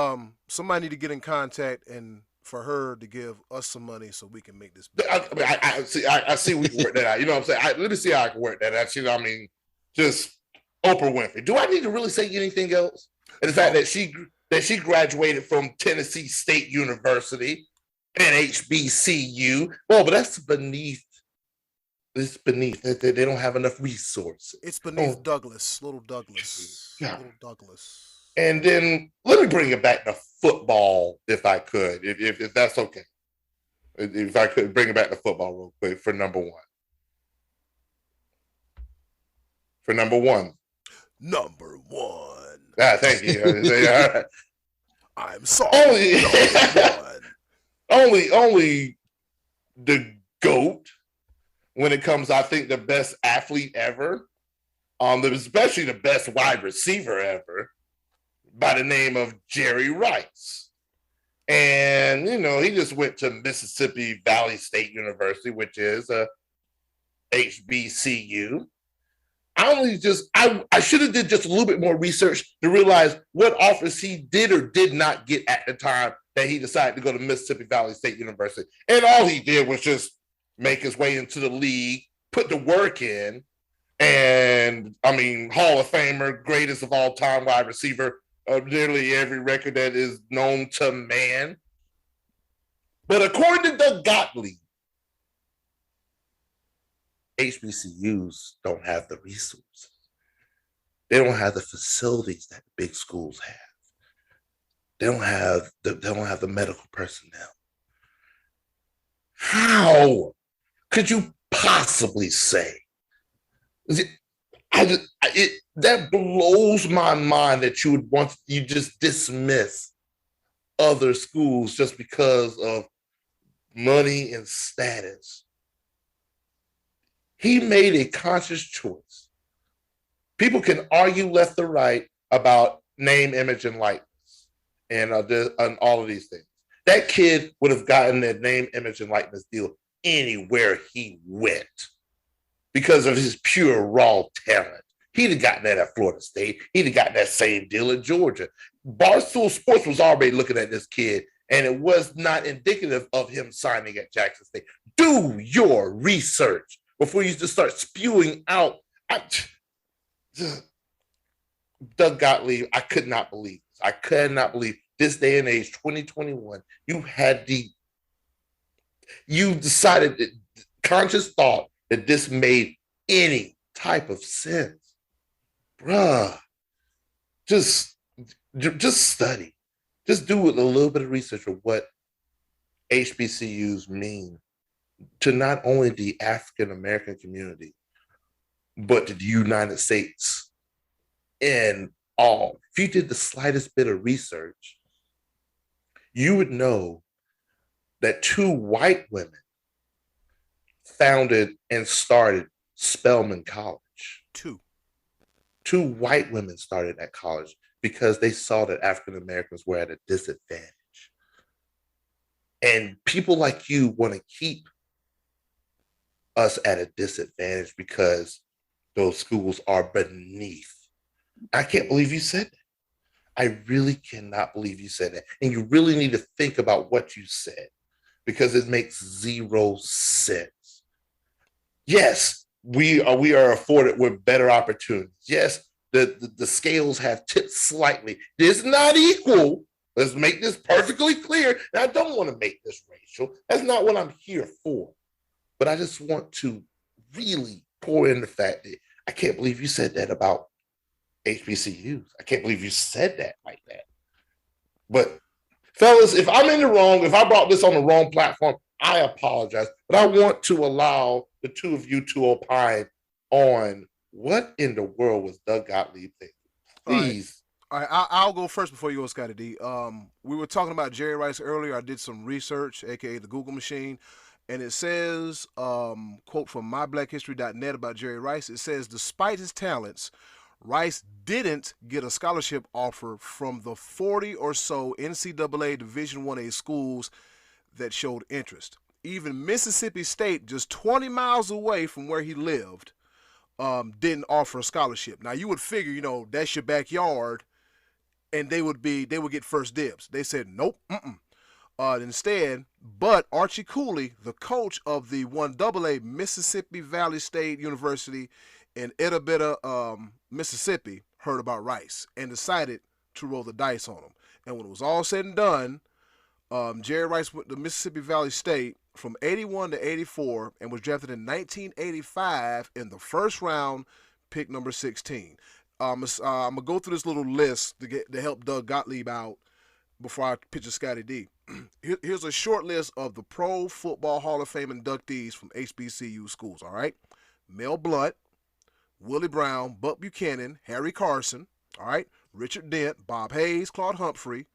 Somebody need to get in contact and for her to give us some money so we can make this. I see we can work that out. You know what I'm saying? Let me see how I can work that out. You know, I mean, just Oprah Winfrey. Do I need to really say anything else? And the fact that she graduated from Tennessee State University, an HBCU. Well, but that's beneath. It's beneath. They don't have enough resources. It's beneath Douglas, little Douglas. Yeah. Little Douglas. And then let me bring it back to football, if I could, if that's okay. If I could bring it back to football real quick for number 1. For number 1. Number 1. Thank you. I'm sorry. Only the GOAT when it comes, I think, the best athlete ever, especially the best wide receiver ever, by the name of Jerry Rice. And, he just went to Mississippi Valley State University, which is a HBCU. I should have did just a little bit more research to realize what offers he did or did not get at the time that he decided to go to Mississippi Valley State University. And all he did was just make his way into the league, put the work in, and Hall of Famer, greatest of all time wide receiver of nearly every record that is known to man. But according to Doug Gottlieb, HBCUs don't have the resources. They don't have the facilities that big schools have. They don't have the medical personnel. How could you possibly say? That blows my mind that you just dismiss other schools just because of money and status. He made a conscious choice. People can argue left or right about name, image, and likeness and all of these things. That kid would have gotten that name, image, and likeness deal anywhere he went because of his pure raw talent. He'd have gotten that at Florida State. He'd have gotten that same deal at Georgia. Barstool Sports was already looking at this kid, and it was not indicative of him signing at Jackson State. Do your research before you just start spewing out. Doug Gottlieb, I could not believe this. I could not believe this day and age, 2021, you decided, conscious thought that this made any type of sense. Bruh, just study. Just do a little bit of research of what HBCUs mean to not only the African-American community, but to the United States and all. If you did the slightest bit of research, you would know that 2 white women founded and started Spelman College. 2 white women started that college because they saw that African Americans were at a disadvantage. And people like you want to keep us at a disadvantage because those schools are beneath. I can't believe you said that. I really cannot believe you said that. And you really need to think about what you said because it makes 0 sense. Yes, we are afforded with better opportunities. Yes, the scales have tipped slightly. It's not equal. Let's make this perfectly clear. And I don't want to make this racial. That's not what I'm here for. But I just want to really pour in the fact that I can't believe you said that about HBCUs. I can't believe you said that like that. But fellas, if I'm in the wrong, if I brought this on the wrong platform, I apologize. But I want to allow the 2 of you to opine on what in the world was Doug Gottlieb thinking. Please. All right, I'll go first before you go, Scottie D. We were talking about Jerry Rice earlier. I did some research, aka the Google machine, and it says, quote from myblackhistory.net about Jerry Rice. It says, despite his talents, Rice didn't get a scholarship offer from the 40 or so NCAA Division I-A schools that showed interest. Even Mississippi State, just 20 miles away from where he lived, didn't offer a scholarship. Now you would figure, that's your backyard, and they would get first dibs. They said nope. Instead, but Archie Cooley, the coach of the 1AA Mississippi Valley State University in Eddy, Mississippi, heard about Rice and decided to roll the dice on him. And when it was all said and done, Jerry Rice went to Mississippi Valley State from 81 to 84 and was drafted in 1985 in the first round, pick number 16. I'm going to go through this little list to help Doug Gottlieb out before I pitch a Scottie D. Here's a short list of the Pro Football Hall of Fame inductees from HBCU schools, all right? Mel Blount, Willie Brown, Buck Buchanan, Harry Carson, all right? Richard Dent, Bob Hayes, Claude Humphrey.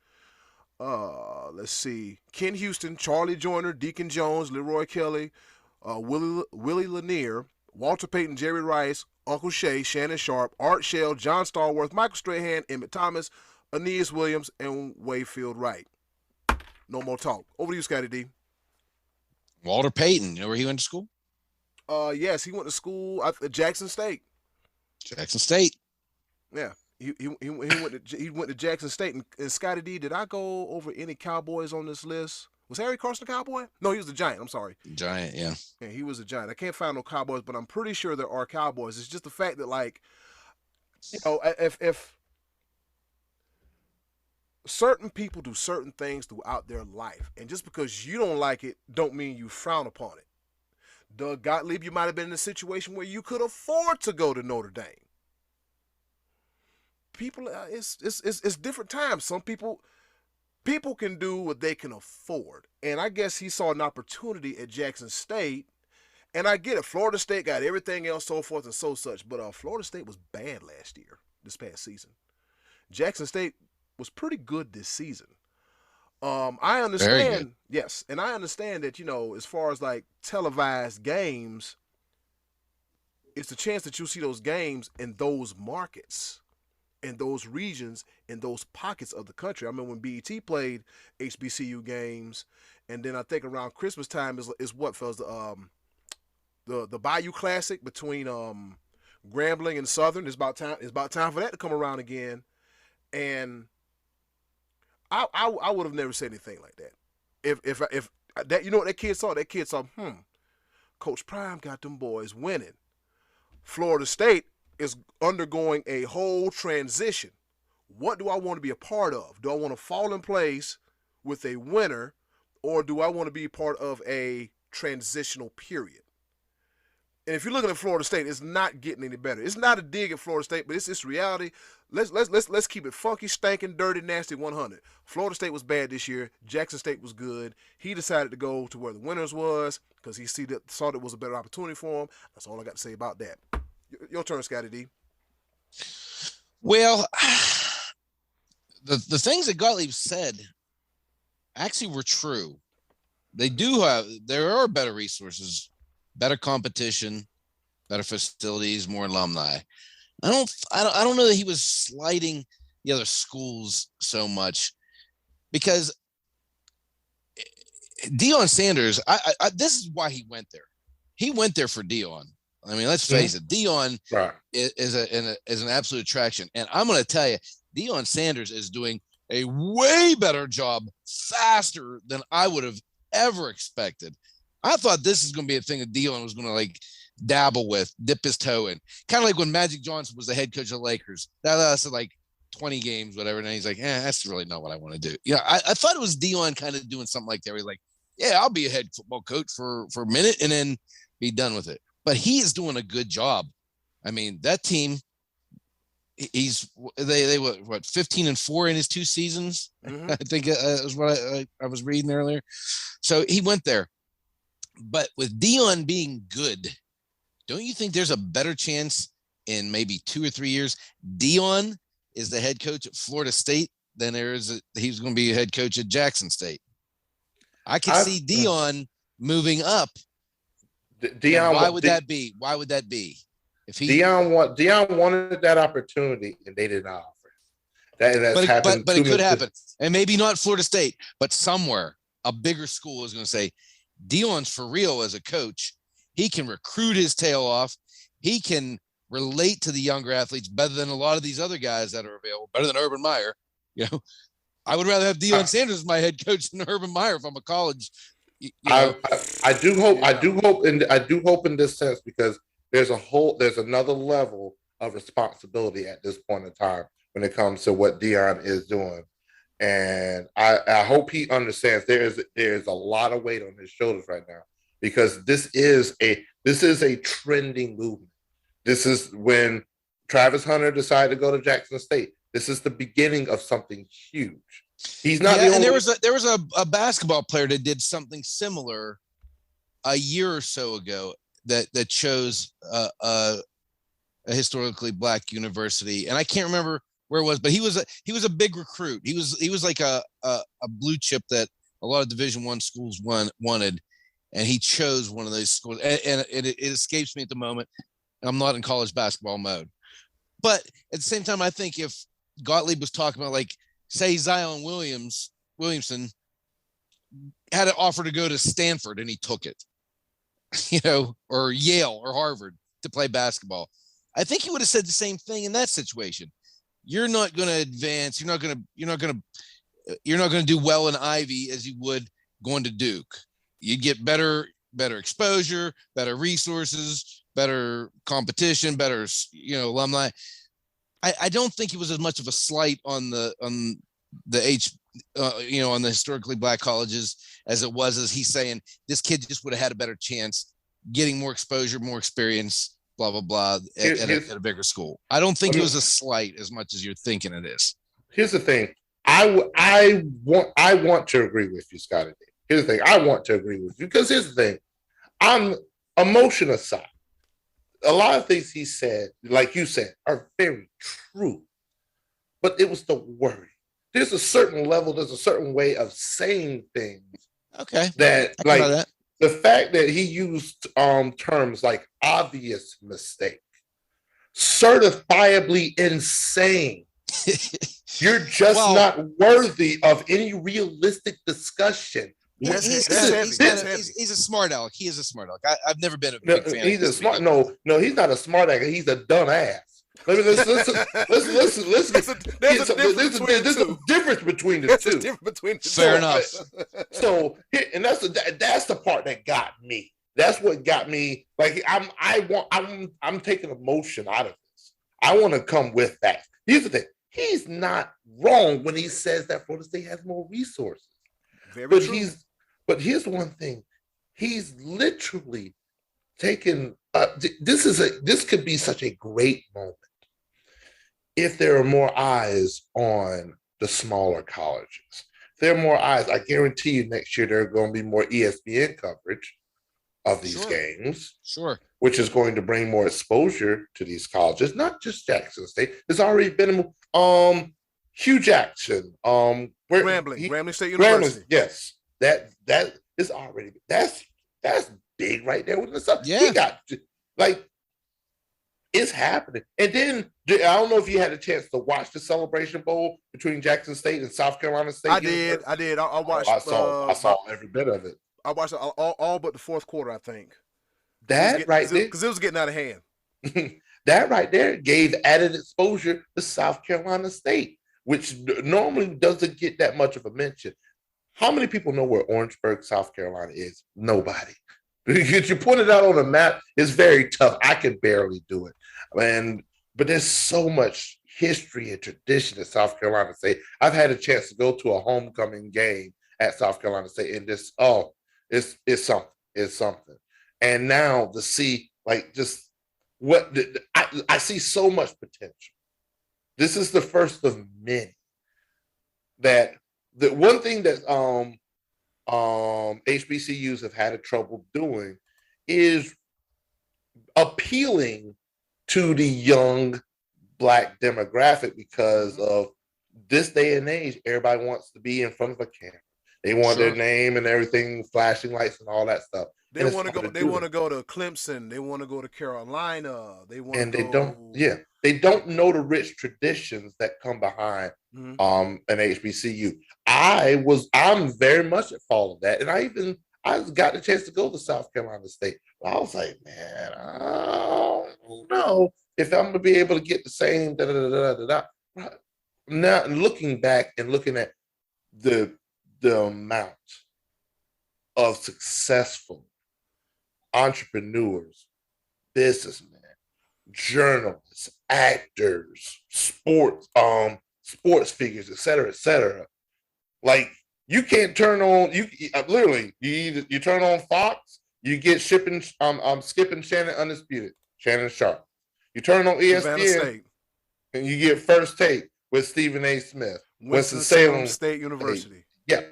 Let's see. Ken Houston, Charlie Joyner, Deacon Jones, Leroy Kelly, Willie Lanier, Walter Payton, Jerry Rice, Uncle Shay, Shannon Sharp, Art Shell, John Stallworth, Michael Strahan, Emmett Thomas, Aeneas Williams, and Wayfield Wright. No more talk. Over to you, Scottie D. Walter Payton, you know where he went to school? Yes, he went to school at Jackson State. Jackson State. Yeah, he went to Jackson State. And Scottie D, did I go over any Cowboys on this list? Was Harry Carson a Cowboy? No, he was a Giant. I'm sorry. Giant, yeah. Yeah, he was a Giant. I can't find no Cowboys, but I'm pretty sure there are Cowboys. It's just the fact that, like, if certain people do certain things throughout their life, and just because you don't like it, don't mean you frown upon it. Doug Gottlieb, you might have been in a situation where you could afford to go to Notre Dame. People, it's different times. Some people can do what they can afford, and I guess he saw an opportunity at Jackson State. And I get it. Florida State got everything else, so forth and so such, but Florida State was bad last year, this past season. Jackson State was pretty good this season. I understand, yes, and I understand that, as far as like televised games, it's a chance that you'll see those games in those markets, in those regions, in those pockets of the country. I mean, when BET played HBCU games, and then I think around Christmas time is what, fellas, the Bayou Classic between Grambling and Southern. It's about time for that to come around again, and I would have never said anything like that. If that, what that kid saw? That kid saw, Coach Prime got them boys winning. Florida State is undergoing a whole transition. What do I want to be a part of? Do I want to fall in place with a winner, or do I want to be part of a transitional period? And if you're looking at Florida State, it's not getting any better. It's not a dig at Florida State, but it's reality. Let's keep it funky, stankin', dirty, nasty 100. Florida State was bad this year. Jackson State was good. He decided to go to where the winners was because he saw that was a better opportunity for him. That's all I got to say about that. Your turn, Scottie D. Well, the things that Gottlieb said actually were true. There are better resources, better competition, better facilities, more alumni. I don't know that he was slighting the other schools so much, because Deion Sanders, this is why he went there. He went there for Deion. I mean, let's face it, Deion is an absolute attraction. And I'm going to tell you, Deion Sanders is doing a way better job faster than I would have ever expected. I thought this is going to be a thing that Deion was going to like dabble with, dip his toe in. Kind of like when Magic Johnson was the head coach of the Lakers. That lasted like 20 games, whatever. And then he's like, that's really not what I want to do. I thought it was Deion kind of doing something like that. Where he's like, yeah, I'll be a head football coach for a minute and then be done with it. But he is doing a good job. I mean, that team, they were 15-4 in his 2 seasons. Mm-hmm. I think is what I was reading earlier. So he went there. But with Deion being good, don't you think there's a better chance in maybe 2 or 3 years Deion is the head coach at Florida State than he's going to be a head coach at Jackson State? I can see Deion moving up. Deion, why would that be? Why would that be? If Deion wanted that opportunity and they did not offer it. But it could happen, and maybe not Florida State, but somewhere a bigger school is going to say, Deion's for real as a coach. He can recruit his tail off. He can relate to the younger athletes better than a lot of these other guys that are available, better than Urban Meyer. I would rather have Deion Sanders as my head coach than Urban Meyer if I'm a college. I do hope in this sense, because there's another level of responsibility at this point in time when it comes to what Deion is doing. And I hope he understands there is a lot of weight on his shoulders right now, because this is a trending movement. This is when Travis Hunter decided to go to Jackson State. This is the beginning of something huge. He's not. Yeah, and there was a basketball player that did something similar a year or so ago that chose a historically black university, and I can't remember where it was, but he was a big recruit. He was like a blue chip that a lot of Division I schools wanted, and he chose one of those schools. And it escapes me at the moment. I'm not in college basketball mode, but at the same time, I think if Gottlieb was talking about, like, say, Zion Williamson had an offer to go to Stanford and he took it, or Yale or Harvard to play basketball. I think he would have said the same thing in that situation. You're not going to advance. You're not going to do well in Ivy as you would going to Duke. You get better exposure, better resources, better competition, better, alumni. I don't think it was as much of a slight on the historically black colleges as it was as he's saying this kid just would have had a better chance getting more exposure, more experience, blah, blah, blah, at a bigger school. I don't think it was a slight as much as you're thinking it is. Here's the thing. I want to agree with you, Scottie D. Here's the thing. I want to agree with you because here's the thing. I'm emotion aside. A lot of things he said, like you said, are very true. But it was the worry. There's a certain level, there's a certain way of saying things. Okay. That the fact that he used terms like obvious mistake, certifiably insane. You're just not worthy of any realistic discussion. He's a smart aleck. He is a smart aleck. I've never been a big fan. He's a smart. No, he's not a smart aleck. He's a dumb ass. There's a difference between the two. Fair enough. So, and that's the part that got me. That's what got me. Like I'm taking emotion out of this. I want to come with that. Here's the thing. He's not wrong when he says that Florida State has more resources. Very true. But here's one thing. He's literally taken. This could be such a great moment if there are more eyes on the smaller colleges. If there are more eyes, I guarantee you next year there are going to be more ESPN coverage of these games. Sure. Which is going to bring more exposure to these colleges, not just Jackson State. There's already been Hugh Jackson, Grambling State University. Yes, that is already that's big right there with the stuff. Yeah, he got it's happening. And then I don't know if you had a chance to watch the Celebration Bowl between Jackson State and South Carolina State. I did. I watched. I saw every bit of it. I watched all but the fourth quarter, I think. That right there, because it was getting out of hand. That right there gave added exposure to South Carolina State, which normally doesn't get that much of a mention. How many people know where Orangeburg, South Carolina is? Nobody. If you put it out on a map, it's very tough. I can barely do it. But there's so much history and tradition at South Carolina State. I've had a chance to go to a homecoming game at South Carolina State, and it's something. It's something. And now to see just what I see so much potential. This is the first of many. That the one thing that HBCUs have had trouble doing is appealing to the young Black demographic because of this day and age. Everybody wants to be in front of a camera. They want their name and everything, flashing lights and all that stuff. They want to go. They want to go to Clemson. They want to go to Carolina. They don't know the rich traditions that come behind an HBCU. I'm very much at fault of that, and I got the chance to go to South Carolina State. But I was like, man, I don't know if I'm gonna be able to get the same Now looking back and looking at the amount of successful entrepreneurs, businessmen, journalists, actors, sports figures, et cetera. Like you can't turn on you turn on Fox, you get Skipping Shannon Undisputed, Shannon Sharp. You turn on ESPN and you get First Take with Stephen A. Smith, Winston-Salem State University. Yeah.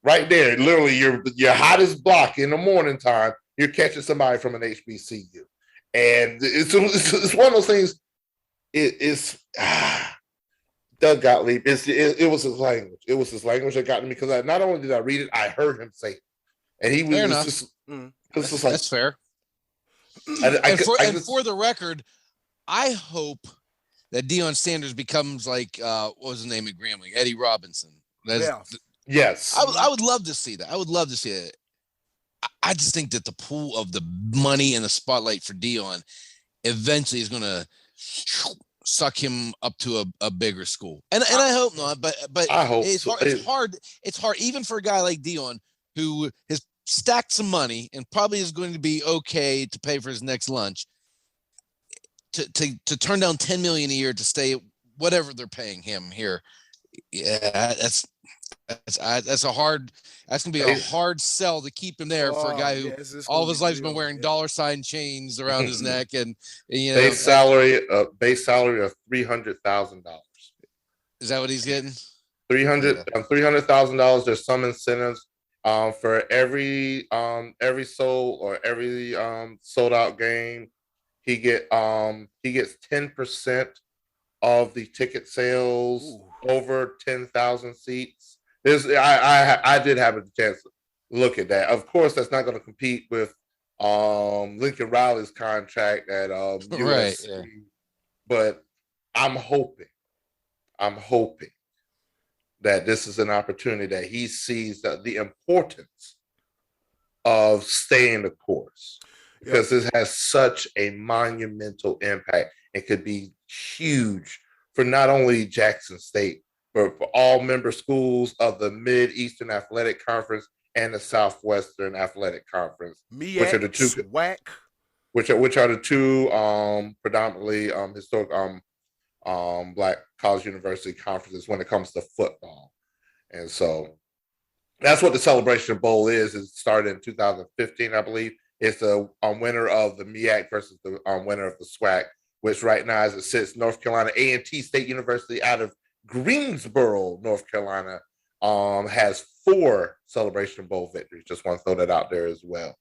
Right there, literally your hottest block in the morning time, you're catching somebody from an HBCU. And it's one of those things, Doug Gottlieb, it was his language. It was his language that got to me because not only did I read it, I heard him say it. And he was that's fair. For the record, I hope that Deion Sanders becomes like, what was his name at Grambling? Eddie Robinson. Yes. I would love to see that. I would love to see it. I just think that the pool of the money and the spotlight for Dion eventually is going to suck him up to a bigger school. And I hope not, but I hope it's so. hard. It's hard. It's hard even for a guy like Dion who has stacked some money and probably is going to be okay to pay for his next lunch. To turn down $10 million a year to stay whatever they're paying him here. Yeah, that's a hard. That's gonna be a hard sell to keep him there for a guy who all of his life's been wearing $sign chains around his neck and base salary of $300,000. Is that what he's getting? $300,000. There's some incentives for every sold or every sold out game. He gets 10% of the ticket sales over 10,000 seats. I did have a chance to look at that. Of course, that's not going to compete with Lincoln Riley's contract at USC. Right, yeah. But I'm hoping that this is an opportunity that he sees the importance of staying the course, because this has such a monumental impact. It could be huge for not only Jackson State, but for all member schools of the Mid-Eastern Athletic Conference and the Southwestern Athletic Conference, which are the two SWAC, which are the two predominantly historic Black college university conferences when it comes to football. And so that's what the Celebration Bowl is. It started in 2015, I believe. It's the winner of the MEAC versus the winner of the SWAC, which right now, as it sits, North Carolina A&T State University out of Greensboro, North Carolina, has 4 Celebration Bowl victories. Just want to throw that out there as well.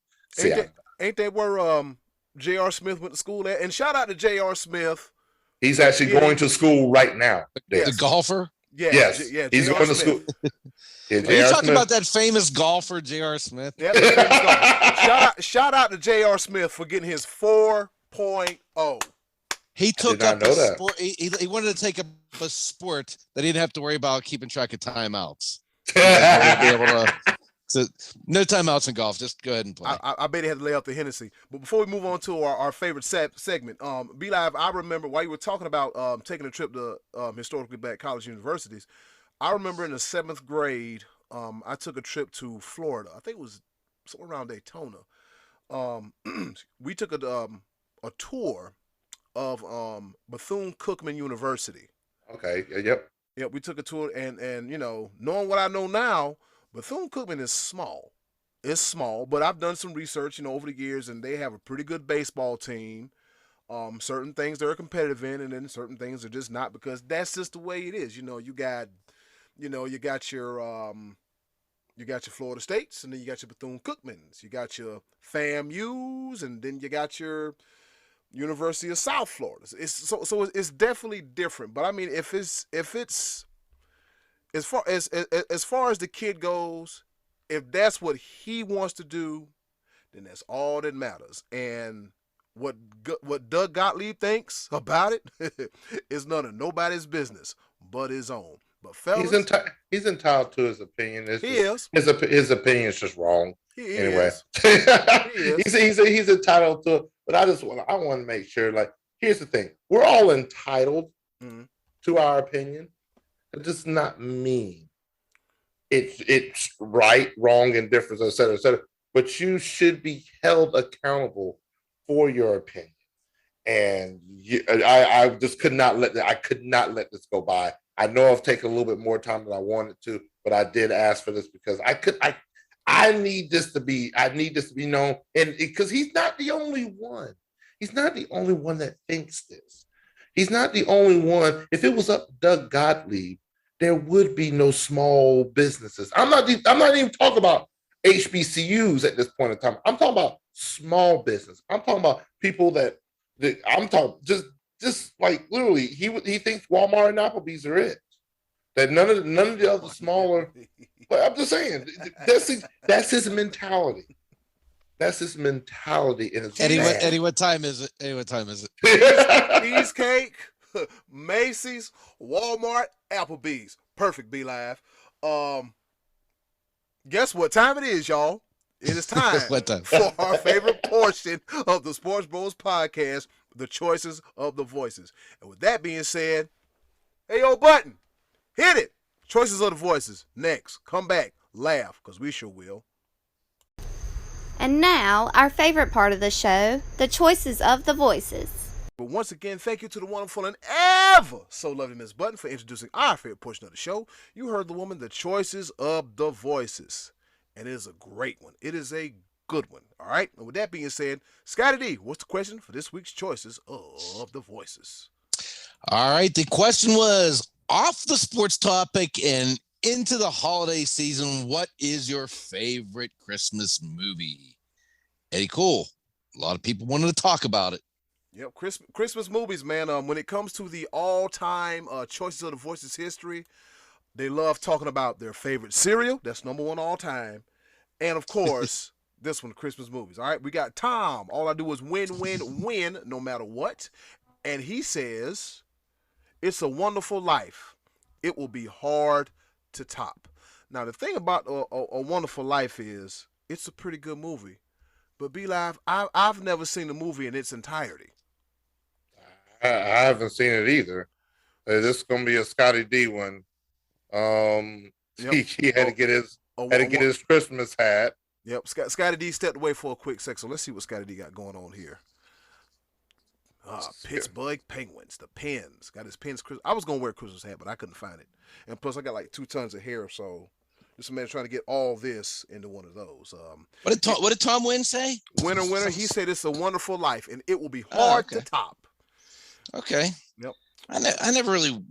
Ain't that where J.R. Smith went to school at? And shout out to J.R. Smith. He's actually going to school right now. The golfer? Yeah, yes. He's going to school. Are you talking about that famous golfer, J.R. Smith? Yeah, famous shout out to J.R. Smith for getting his 4.0. He took up a sport. He wanted to take up a sport that he didn't have to worry about keeping track of timeouts. So no timeouts in golf. Just go ahead and play. I bet he had to lay out the Hennessy. But before we move on to our favorite segment, Be Live, I remember while you were talking about taking a trip to historically black college universities, I remember in the 7th grade, I took a trip to Florida. I think it was somewhere around Daytona. We took a tour of Bethune-Cookman University. Okay. Yep. Yeah, we took a tour, and knowing what I know now, Bethune-Cookman is small. It's small, but I've done some research, over the years, and they have a pretty good baseball team. Certain things they're competitive in, and then certain things are just not, because that's just the way it is. You got your Florida States, and then you got your Bethune-Cookmans, you got your FAMUs, and then you got your University of South Florida. It's definitely different. But I mean, if it's as far as the kid goes, if that's what he wants to do, then that's all that matters. And what Doug Gottlieb thinks about it is none of nobody's business but his own. But fellas, he's entitled to his opinion. Is his opinion is just wrong. Anyway, he's entitled to it. But I want to make sure. Like, here's the thing: we're all entitled to our opinion. It does not mean it's right, wrong, indifference, et cetera, et cetera. But you should be held accountable for your opinion. And I just could not let this go by. I know I've taken a little bit more time than I wanted to, but I did ask for this because I need this to be known, and because he's not the only one. He's not the only one that thinks this. He's not the only one. If it was up to Doug Gottlieb, there would be no small businesses. I'm not even talking about HBCUs at this point in time. I'm talking about small business. I'm talking about people that I'm talking just like literally. He thinks Walmart and Applebee's are it. That none of the other smaller. But I'm just saying that's his mentality. That's his mentality. And Eddie, what time is it? Cheesecake, Macy's, Walmart, Applebee's. Perfect, Be Live. Guess what time it is, y'all? It is time What the? for our favorite portion of the Sports Bros podcast, the choices of the voices. And with that being said, hey, yo, Button, hit it. Choices of the voices. Next, come back, laugh, because we sure will. And now, our favorite part of the show, the choices of the voices. But once again, thank you to the wonderful and ever so lovely Miss Button for introducing our favorite portion of the show. You heard the woman, the choices of the voices. And it is a great one. It is a good one. All right. And with that being said, Scottie D, what's the question for this week's choices of the voices? All right. The question was, off the sports topic and into the holiday season, what is your favorite Christmas movie? Eddy Kool. A lot of people wanted to talk about it. Yep, Christmas movies, man. When it comes to the all-time choices of the voices history, they love talking about their favorite cereal. That's number one all time. And, of course, this one, Christmas movies. All right, we got Tom. All I do is win, win, win, no matter what. And he says, It's a Wonderful Life. It will be hard to top. Now, the thing about a Wonderful Life is it's a pretty good movie. But B-Live, I've never seen the movie in its entirety. I haven't seen it either. This is gonna be a Scottie D one. He had to get his Christmas hat. Yep, Scottie D stepped away for a quick sec, so let's see what Scottie D got going on here. Pittsburgh Penguins, the Pens. Got his Pens. I was gonna wear a Christmas hat, but I couldn't find it. And plus, I got like 2 tons of hair, so this man trying to get all this into one of those. What did Tom Wynn say? Winner. He said it's a wonderful life, and it will be hard to top. Okay. Yep. I never really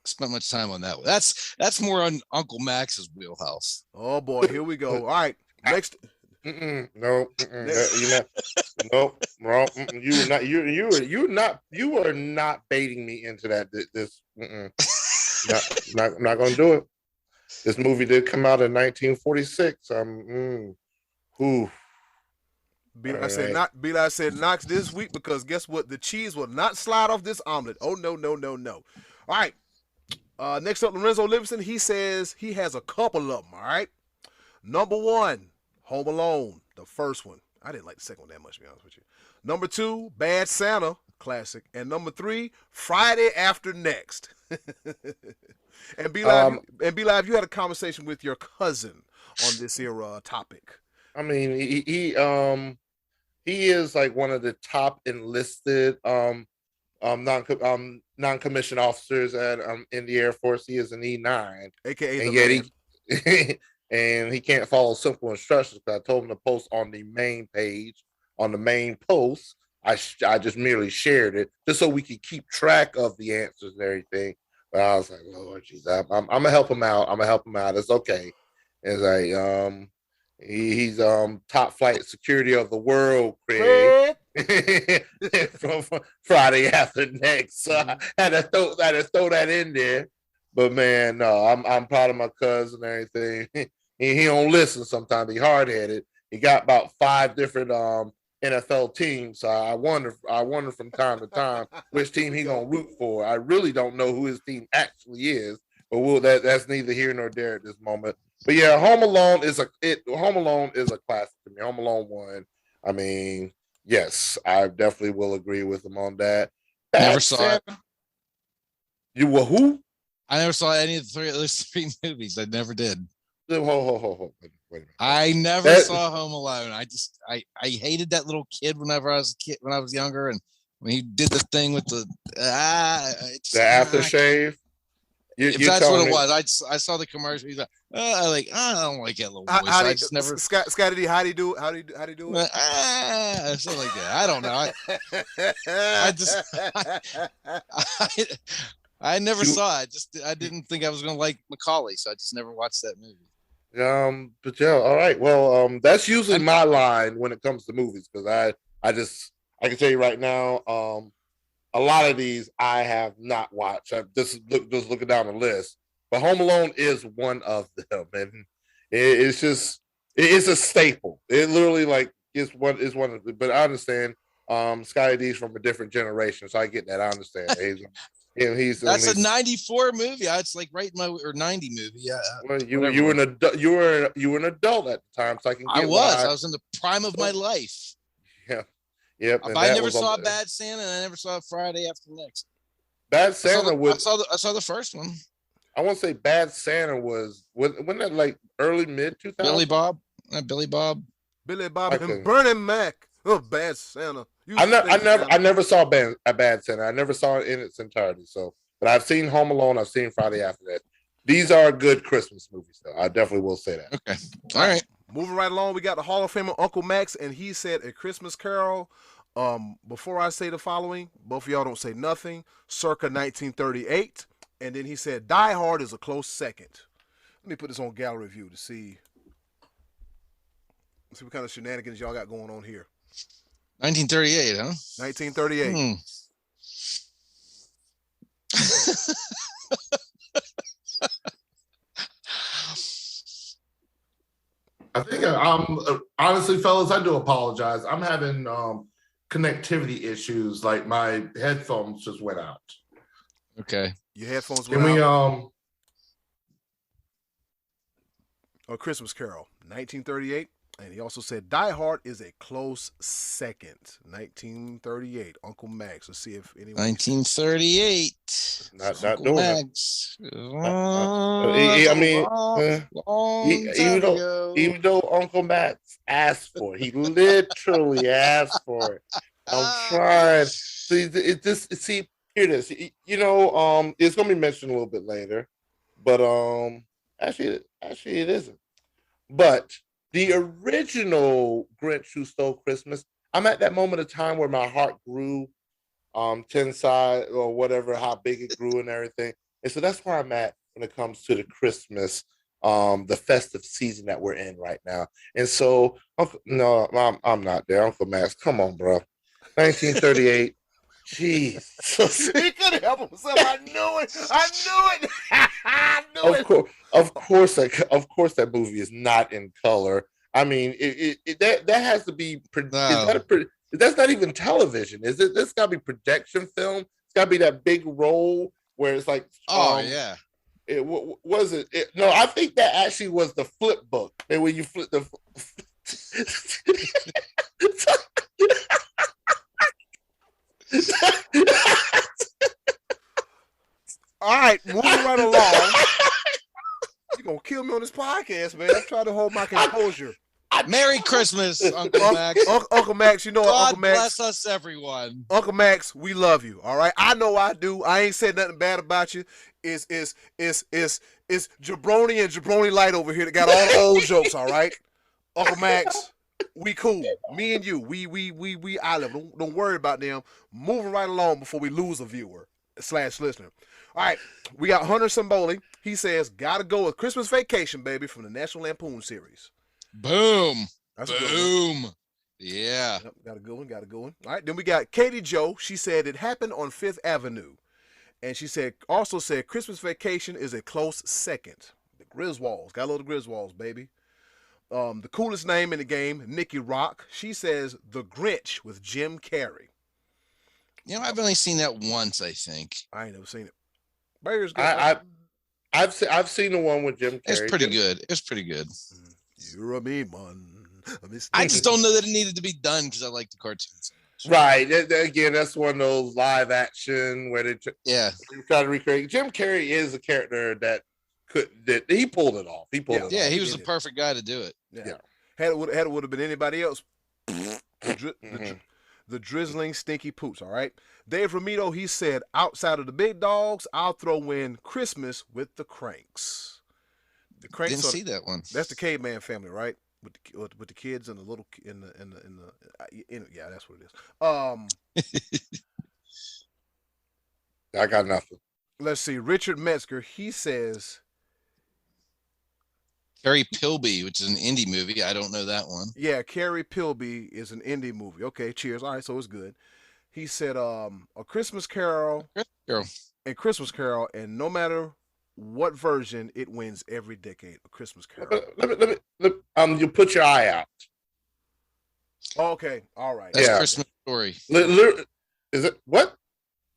spent much time on that one. That's more on Uncle Max's wheelhouse. Oh boy, here we go. All right, next. No, nope, wrong. You are not baiting me into that. This, not gonna do it. This movie did come out in 1946. B-Live said Knox this week because guess what? The cheese will not slide off this omelet. Oh, no. All right. Next up, Lorenzo Livingston. He says he has a couple of them, all right? Number 1, Home Alone, the first one. I didn't like the second one that much, to be honest with you. Number 2, Bad Santa, classic. And number 3, Friday After Next. And B-Live, you had a conversation with your cousin on this here topic. I mean, he is like one of the top enlisted non-commissioned officers at in the Air Force. He is an E9, aka and yet and he can't follow simple instructions. Because I told him to post on the main page, on the main post. I just merely shared it just so we could keep track of the answers and everything. But I was like, Lord Jesus, I'm gonna help him out. It's okay. It's like he's top flight security of the world, Craig. from Friday After Next. So I had to throw that in there. But man, no, I'm proud of my cousin and everything. He don't listen sometimes. He hard headed. He got about 5 different NFL teams. So I wonder from time to time which team he gonna root for. I really don't know who his team actually is, but that's neither here nor there at this moment. But yeah, Home Alone is a classic to me. Home Alone 1. I mean, yes, I definitely will agree with him on that. Never saw it. You were who? I never saw any of those 3 movies. I never did. Hold. Wait a minute. I never saw Home Alone. I hated that little kid whenever I was younger, and when he did the thing with the aftershave. If that's what it was, I saw the commercial. He's like, I don't like that little voice. I just never. Scottie D, how do you do it? How do you do it? Something like that. I don't know. I never saw it. I didn't think I was gonna like Macaulay, so I just never watched that movie. But yeah, all right. Well, that's usually my line when it comes to movies because I can tell you right now, a lot of these I have not watched. I'm just looking down the list, but Home Alone is one of them, and it's a staple. It literally is one of them. But I understand Scottie D's from a different generation, so I get that. I understand. He's That's a 94 movie. It's like right in my or 90 movie. Yeah. Well, you were an adult. You were an adult at the time, so I can get I was in the prime of my life. Yeah. Yep. I never saw Bad Santa, and I never saw Friday After Next. Bad Santa I saw the first one. I want to say Bad Santa wasn't that like early mid 2000s? Billy Bob and Bernie Mac. Oh, Bad Santa. I never saw a Bad Santa. I never saw it in its entirety. So, but I've seen Home Alone. I've seen Friday After That. These are good Christmas movies, though. I definitely will say that. Okay. All right. Moving right along, we got the Hall of Famer Uncle Max, and he said A Christmas Carol. Before I say the following, both of y'all don't say nothing. Circa 1938, and then he said Die Hard is a close second. Let me put this on gallery view to see what kind of shenanigans y'all got going on here. 1938, huh? 1938. I think honestly, fellas, I do apologize. I'm having connectivity issues. Like my headphones just went out. Okay. Your headphones went out. A Christmas Carol, 1938. And he also said Die Hard is a close second. 1938. Uncle Max. Let's see if anyone. 1938. Not doing Max. Even though Uncle Max asked for it, he literally asked for it. I'm trying. See, here it is. It's gonna be mentioned a little bit later, but actually it isn't. But the original Grinch Who Stole Christmas, I'm at that moment of time where my heart grew 10 size or whatever, how big it grew and everything. And so that's where I'm at when it comes to the Christmas, the festive season that we're in right now. And so, I'm not there. Uncle Max, come on, bro. 1938. Jeez. He couldn't help himself. I knew it. Of course, that movie is not in color. I mean, that has to be. No. That's not even television, is it? That's got to be projection film. It's got to be that big roll where it's like. Yeah. Was it? No, I think that actually was the flip book. And when you flip the. All right, moving right along. You're going to kill me on this podcast, man. I'm trying to hold my composure. Merry Christmas, Uncle Max. Uncle Max, God Uncle Max. bless us, everyone. Uncle Max, we love you, all right? I know I do. I ain't said nothing bad about you. It's Jabroni and Jabroni Light over here that got all the old jokes, all right? Uncle Max, we cool. Me and you, we I love. Don't worry about them. Moving right along before we lose a viewer / listener. All right, we got Hunter Samboli. He says, gotta go with Christmas Vacation, baby, from the National Lampoon series. Boom. That's Boom. Yeah. Yep, got a good one. All right, then we got Katie Joe. She said it happened on 5th Avenue. And she also said Christmas Vacation is a close second. The Griswolds. Got a little Griswolds, baby. The coolest name in the game, Nikki Rock. She says The Grinch with Jim Carrey. I've only seen that once, I think. I ain't never seen it. Bayer's good. I've seen the one with Jim Carrey. It's pretty good. It's pretty good. You're a mean one. I just don't know that it needed to be done because I like the cartoons. Right. Again, that's one of those live action where they try to recreate. Jim Carrey is a character that he pulled it off. He was the perfect guy to do it. Yeah. Had it would have been anybody else. The drizzling stinky poops, all right? Dave Ramito, he said, outside of the big dogs, I'll throw in Christmas with the Cranks. The Cranks didn't see that one. That's the caveman family, right? With the kids and the little yeah, that's what it is. I got nothing. Let's see. Richard Metzger, he says Carrie Pilby, which is an indie movie. I don't know that one. Yeah, Carrie Pilby is an indie movie. Okay, cheers. All right, so it's good. He said A Christmas Carol. Christmas Carol, and no matter what version, it wins every decade. A Christmas Carol. You put your eye out. Okay, all right. That's Christmas Story. Is it what?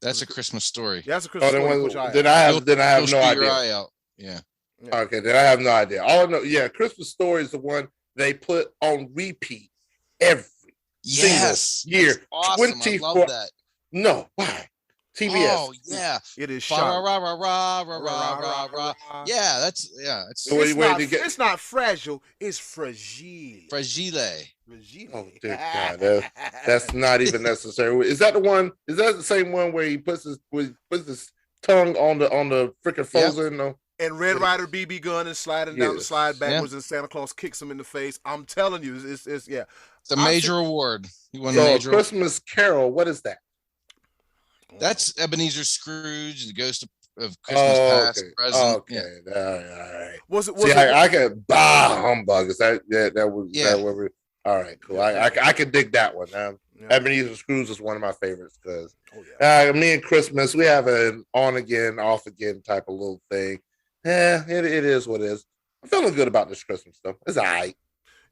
That's a Christmas story. Yeah, that's a Christmas story. Then I have no idea. Your eye out. Yeah. Okay, then I have no idea. All I know, Christmas Story is the one they put on repeat every single year. Awesome. I love that. No, why? TBS. Oh yeah, it is. Yeah, it's not fragile. It's fragile. Fragile. Oh dear God, that's not even necessary. Is that the one? Is that the same one where he puts his tongue on the freaking frozen? No. And Red Ryder BB gun and sliding down the slide backwards, and Santa Claus kicks him in the face. I'm telling you, it's a major award. He won a major Christmas Carol. What is that? That's Ebenezer Scrooge, the ghost of Christmas past, present. Okay, all right. Was it? I could humbug. Is that was all right, cool. I can dig that one. Ebenezer Scrooge is one of my favorites because me and Christmas, we have an on again, off again type of little thing. Yeah, it is what it is. I'm feeling good about this Christmas stuff. It's all right.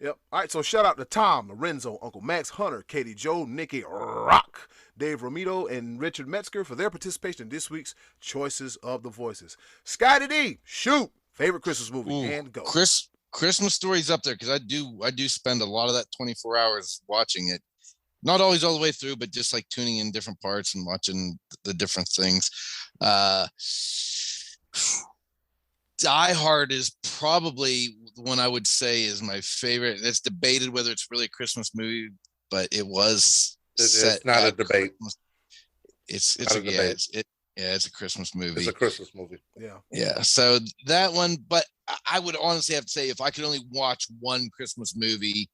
Yep. All right, so shout out to Tom, Lorenzo, Uncle Max, Hunter, Katie Joe, Nikki Rock, Dave Romito, and Richard Metzger for their participation in this week's Choices of the Voices. Scottie D, shoot. Favorite Christmas movie and go. Christmas Story's up there because I do spend a lot of that 24 hours watching it. Not always all the way through, but just like tuning in different parts and watching the different things. Die Hard is probably the one I would say is my favorite. It's debated whether it's really a Christmas movie, but it was. It's not a debate. It's a Christmas movie. It's a Christmas movie. Yeah. So that one, but I would honestly have to say if I could only watch one Christmas movie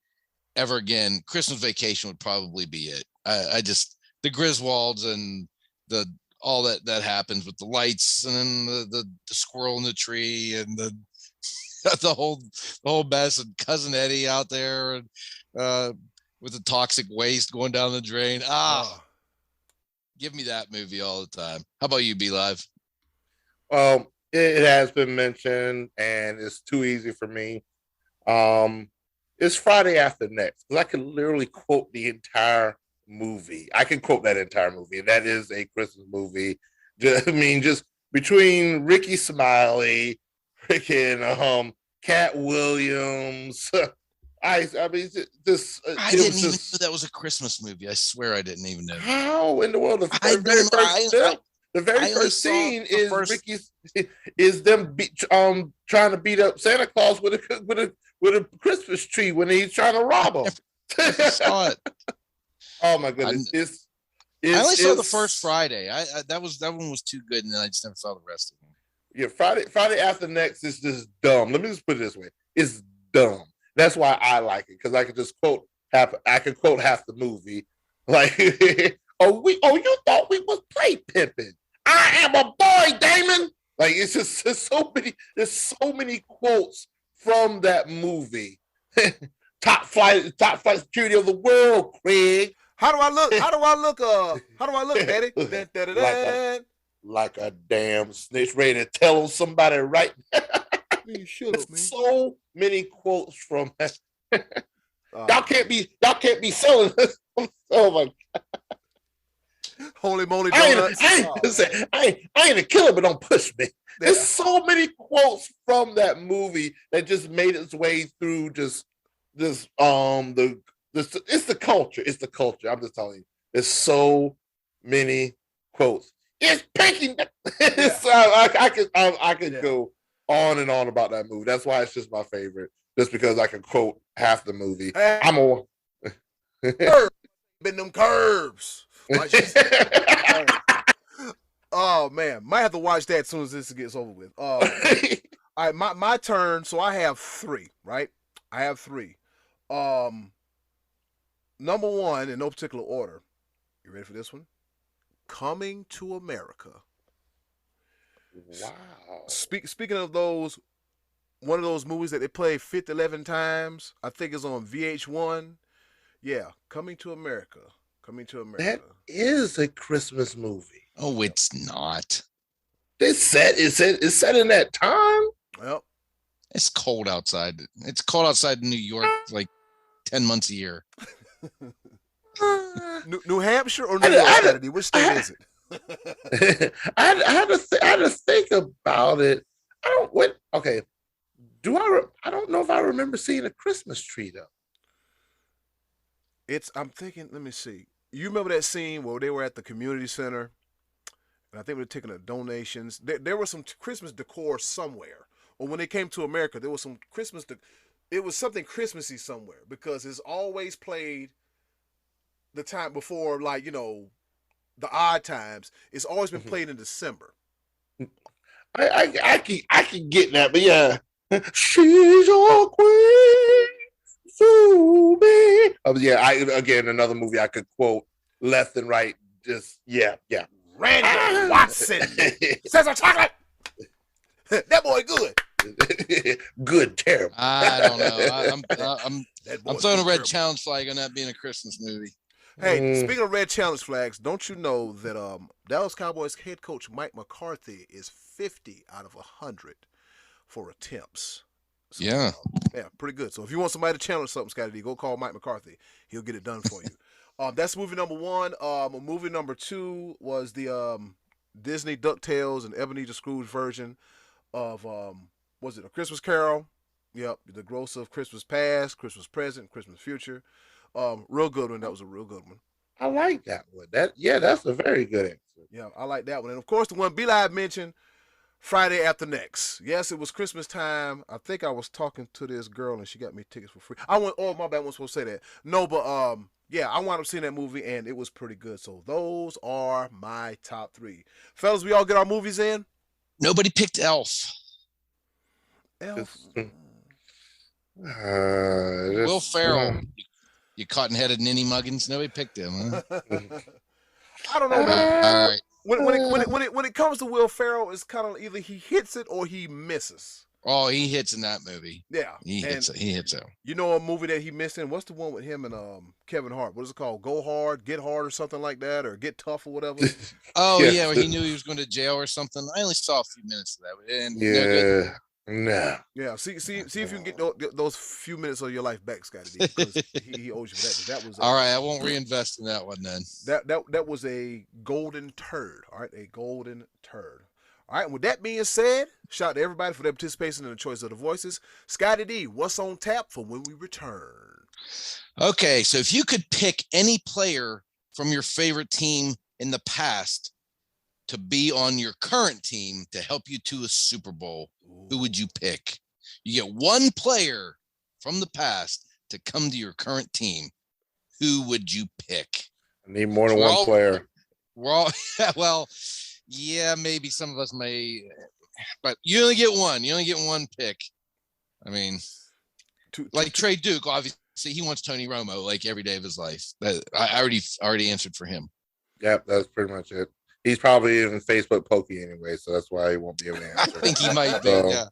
ever again, Christmas Vacation would probably be it. I just the Griswolds and all that happens with the lights and then the squirrel in the tree and the whole mess and cousin Eddie out there and with the toxic waste going down the drain. Give me that movie all the time. How about you, B Live? It has been mentioned and it's too easy for me. It's Friday After Next because I can literally quote the entire movie. I can quote that entire movie, and that is a Christmas movie. Just between Ricky Smiley, freaking Cat Williams. I mean, this. I didn't even know that was a Christmas movie. I swear I didn't even know. How in the world? The very first scene is Ricky's is them trying to beat up Santa Claus with a Christmas tree when he's trying to rob him. I saw it. Oh my goodness! I only saw the first Friday. That one was too good, and then I just never saw the rest of them. Yeah, Friday After Next is just dumb. Let me just put it this way: it's dumb. That's why I like it because I can just quote half. I can quote half the movie. Like, you thought we was play pimping? I am a boy, Damon. Like there's so many quotes from that movie. Top flight security of the world, Craig. How do I look, Daddy? Like a damn snitch ready to tell somebody right now. So many quotes from that. Y'all can't be selling this. Oh my God. Holy moly donuts. I ain't a killer, but don't push me. There's so many quotes from that movie that just made its way through just this it's the culture. It's the culture. I'm just telling you. There's so many quotes. It's Pinky. I could go on and on about that movie. That's why it's just my favorite. Just because I can quote half the movie. I'm a been them curves. Oh man, might have to watch that as soon as this gets over with. All right, my turn. So I have three, right? I have three. Number one, in no particular order. You ready for this one? Coming to America. Wow. Speaking of those, one of those movies that they play 11 times, I think it's on VH1. Yeah, Coming to America. Coming to America. That is a Christmas movie. Oh, it's not. It's set in that time. Well, it's cold outside. It's cold outside in New York like 10 months a year. New Hampshire or New York, Scottie D? Which state is it? I had to think about it. Okay. I don't know if I remember seeing a Christmas tree though. I'm thinking, let me see. You remember that scene where they were at the community center? And I think we were taking the donations. There was some Christmas decor somewhere. Or when they came to America, there was some it was something Christmassy somewhere because it's always played the time before, like, the odd times. It's always been played in December. I can get that, but yeah. She's your queen, so be. Again, another movie I could quote left and right. Just yeah. Randy Watson says a chocolate. That boy good. Good, terrible. I don't know. I'm throwing a red challenge flag on that being a Christmas movie. Hey, speaking of red challenge flags, don't you know that Dallas Cowboys head coach Mike McCarthy is 50 out of 100 for attempts? So, yeah, pretty good. So if you want somebody to challenge something, Scottie D, go call Mike McCarthy. He'll get it done for you. That's movie number one. Movie number two was the Disney DuckTales and Ebenezer Scrooge version of was it A Christmas Carol? Yep, the gross of Christmas Past, Christmas Present, Christmas Future. Real good one. That was a real good one. I like that one. That's a very good answer. Yeah, I like that one. And of course, the one B-Live mentioned, Friday After Next. Yes, it was Christmas time. I think I was talking to this girl and she got me tickets for free. My bad, I wasn't supposed to say that. No, but yeah, I wound up seeing that movie and it was pretty good. So those are my top three. Fellas, we all get our movies in? Nobody picked Elf. Will Ferrell. You cotton-headed ninny muggins. Nobody picked him, huh? I don't know, man. All right. When it comes to Will Ferrell, it's kind of either he hits it or he misses. Oh, he hits in that movie. Yeah, he hits it. You know a movie that he missed in? What's the one with him and Kevin Hart? What is it called? Go Hard, Get Hard, or something like that, or Get Tough, or whatever. Oh yeah, where he knew he was going to jail or something. I only saw a few minutes of that. And no. Yeah, see if you can get those few minutes of your life back, Scottie D, because he owes you that. That was all right. I won't reinvest in that one then. That was a golden turd. All right, a golden turd. All right. With that being said, shout out to everybody for their participation in the choice of the voices. Scottie D, what's on tap for when we return? Okay, so if you could pick any player from your favorite team in the past to be on your current team to help you to a Super Bowl, who would you pick? You get one player from the past to come to your current team. Who would you pick? I need more than one player. We're all well, yeah, maybe some of us may, but you only get one. You only get one pick. I mean, like Trey Duke, obviously he wants Tony Romo like every day of his life. I already answered for him. Yep, that's pretty much it. He's probably in Facebook pokey anyway, so that's why he won't be able to answer. I think he might be, yeah.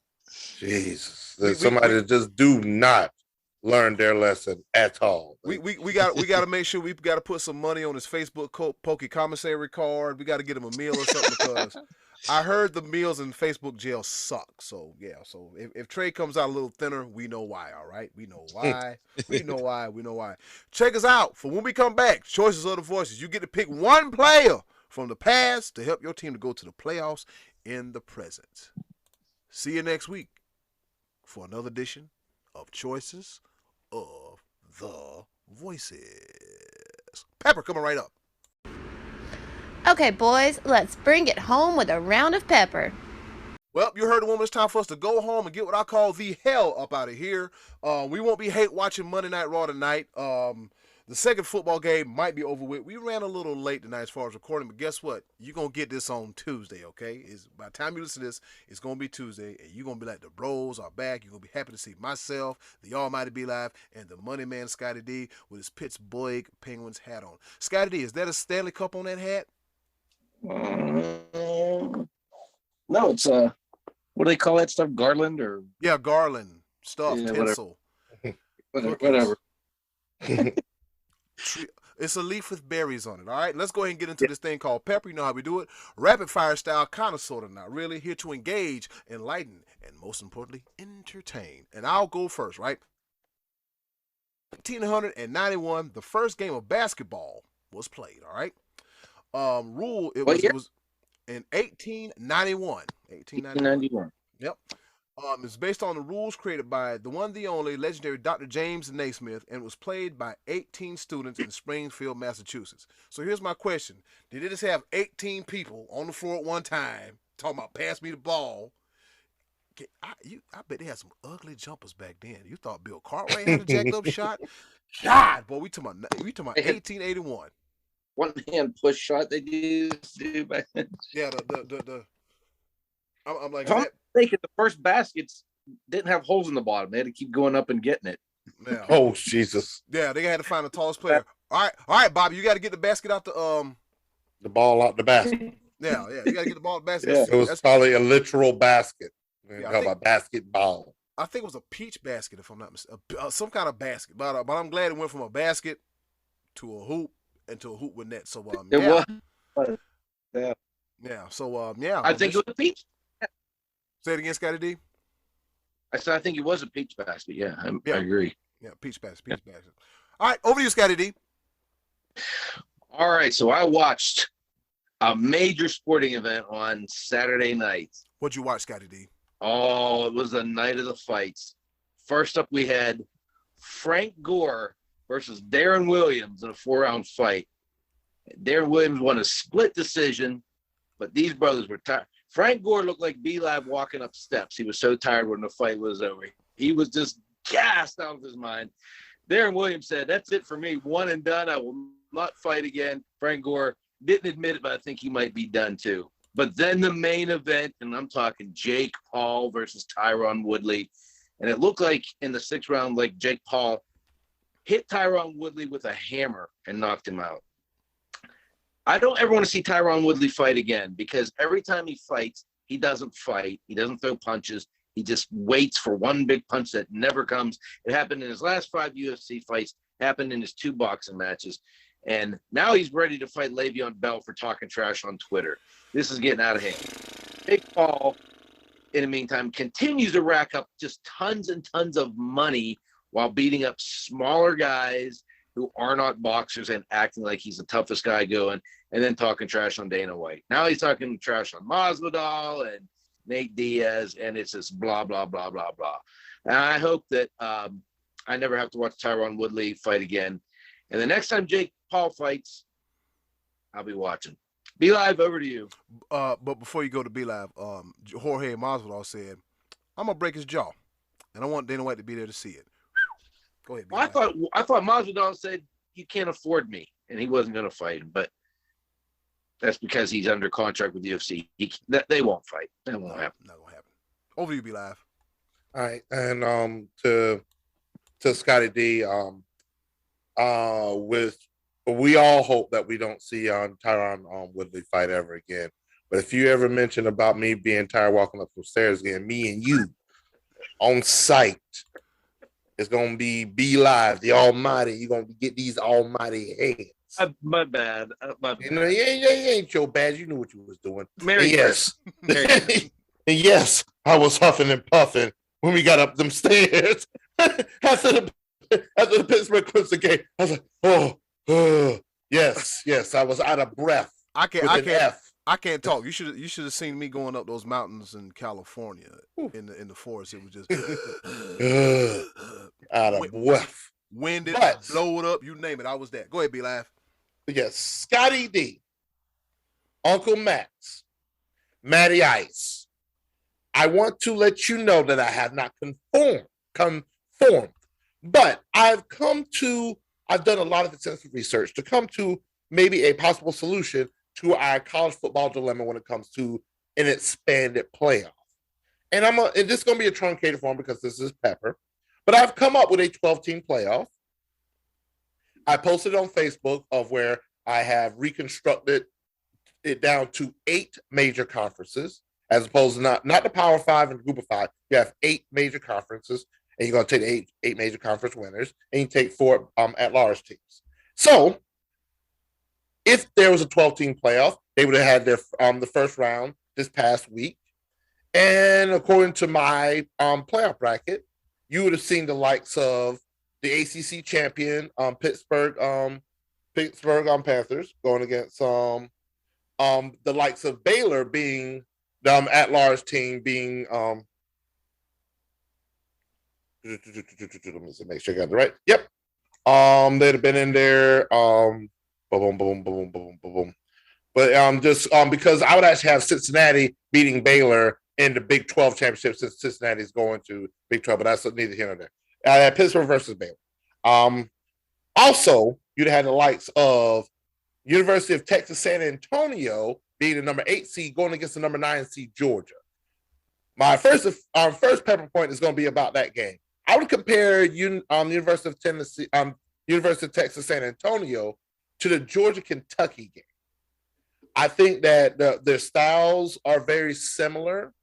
Jesus. Somebody just do not learn their lesson at all. We got to make sure we've got to put some money on his Facebook pokey commissary card. We got to get him a meal or something because I heard the meals in Facebook jail suck. So yeah, so if Trey comes out a little thinner, we know why. All right, we know why. We know why. Check us out for when we come back. Choices of the voices. You get to pick one player from the past to help your team to go to the playoffs in the present. See you next week for another edition of Choices of the Voices. Pepper coming right up. Okay, boys, let's bring it home with a round of pepper. Well, you heard the woman. It's time for us to go home and get what I call the hell up out of here. We won't be hate watching Monday Night Raw tonight. The second football game might be over with. We ran a little late tonight as far as recording, but guess what? You're going to get this on Tuesday, okay? By the time you listen to this, it's going to be Tuesday, and you're going to be like, the bros are back. You're going to be happy to see myself, the Almighty Be Live, and the Money Man Scottie D with his Pittsburgh Penguins hat on. Scottie D, is that a Stanley Cup on that hat? No, it's what do they call that stuff? Garland or? Yeah, garland stuff, tinsel. Whatever. It's a leaf with berries on it. All right, let's go ahead and get into this thing called pepper. You know how we do it. Rapid fire style, kind of, sort of, not really. Here to engage, enlighten, and most importantly, entertain. And I'll go first, right? 1891, the first game of basketball was played. All right. It was in 1891. 1891. Yep. It's based on the rules created by the one, the only, legendary Dr. James Naismith, and was played by 18 students in Springfield, Massachusetts. So here's my question: did it just have 18 people on the floor at one time talking about pass me the ball? I bet they had some ugly jumpers back then. You thought Bill Cartwright had a jacked up shot? God, boy, we talking about 1881. One hand push shot they used to do back then. Yeah, I'm like, if I'm thinking the first baskets didn't have holes in the bottom. They had to keep going up and getting it. Yeah. Oh, Jesus. Yeah, they had to find the tallest player. All right, Bobby, you got to get the basket out the ball out the basket. Yeah, you got to get the ball out the basket. Yeah. It was probably a literal basket. Yeah, Talk about basketball. I think it was a peach basket, if I'm not mistaken. Some kind of basket. But I'm glad it went from a basket to a hoop and to a hoop with net. So, It was. Yeah. So, yeah. I think it was a peach. Say it again, Scottie D. I said I think it was a peach basket. Yeah, I agree. Yeah, peach basket. All right, over to you, Scottie D. All right, so I watched a major sporting event on Saturday night. What'd you watch, Scottie D? Oh, it was a night of the fights. First up, we had Frank Gore versus Darren Williams in a 4-round fight. Darren Williams won a split decision, but these brothers were tired. Frank Gore looked like B-Lab walking up steps. He was so tired when the fight was over. He was just gassed out of his mind. Darren Williams said, "That's it for me. One and done. I will not fight again." Frank Gore didn't admit it, but I think he might be done too. But then the main event, and I'm talking Jake Paul versus Tyron Woodley. And it looked like in the 6th round, like Jake Paul hit Tyron Woodley with a hammer and knocked him out. I don't ever want to see Tyron Woodley fight again, because every time he fights, he doesn't fight. He doesn't throw punches. He just waits for one big punch that never comes. It happened in his last 5 UFC fights, happened in his 2 boxing matches. And now he's ready to fight Le'Veon Bell for talking trash on Twitter. This is getting out of hand. Jake Paul, in the meantime, continues to rack up just tons and tons of money while beating up smaller guys who are not boxers and acting like he's the toughest guy going, and then talking trash on Dana White. Now he's talking trash on Masvidal and Nate Diaz, and it's just blah, blah, blah, blah, blah. And I hope that I never have to watch Tyron Woodley fight again. And the next time Jake Paul fights, I'll be watching. Be Live, over to you. But before you go to Be Live, Jorge Masvidal said, "I'm gonna break his jaw, and I want Dana White to be there to see it." Go ahead. Well, I thought Masvidal said you can't afford me, and he wasn't going to fight him. But that's because he's under contract with the UFC. They won't fight. That won't happen. Not gonna happen. Over to you, Be Live. All right, and to Scottie D, we all hope that we don't see Tyron Woodley fight ever again. But if you ever mention about me being tired walking up some stairs again, me and you on site, it's gonna be Live, the Almighty. You're gonna get these almighty hands. My bad. You know, you ain't your bad. You knew what you was doing. Yes. And yes, I was huffing and puffing when we got up them stairs after the Pittsburgh Crimson game. I was like, oh, yes, I was out of breath. I can't talk. You should have seen me going up those mountains in California in the forest. It was just out of breath. Winded, blow it up, you name it. I was that. Go ahead, Be Live. Yes, Scottie D, Uncle Max, Matty Ice. I want to let you know that I have not conformed, but I've done a lot of extensive research to come to maybe a possible solution to our college football dilemma when it comes to an expanded playoff. And this is going to be a truncated form because this is Pepper, but I've come up with a 12-team playoff. I posted on Facebook of where I have reconstructed it down to 8 major conferences, as opposed to not the Power 5 and the Group of 5. You have 8 major conferences, and you're going to take the eight major conference winners, and you take 4 at-large teams. So, if there was a 12-team playoff, they would have had their the first round this past week. And according to my playoff bracket, you would have seen the likes of the ACC champion, Pittsburgh Panthers, going against the likes of Baylor being the at-large team being let me make sure I got it right. Yep. They'd have been in there. Boom, boom, boom, boom, boom, boom. But just because I would actually have Cincinnati beating Baylor in the Big 12 championship since Cincinnati is going to Big 12, but that's neither here nor there. Pittsburgh versus Baylor. Also, you'd have the likes of University of Texas San Antonio being the number 8 seed going against the number 9 seed Georgia. My first pepper point is going to be about that game. I would compare University of Texas San Antonio to the Georgia-Kentucky game. I think that their styles are very similar.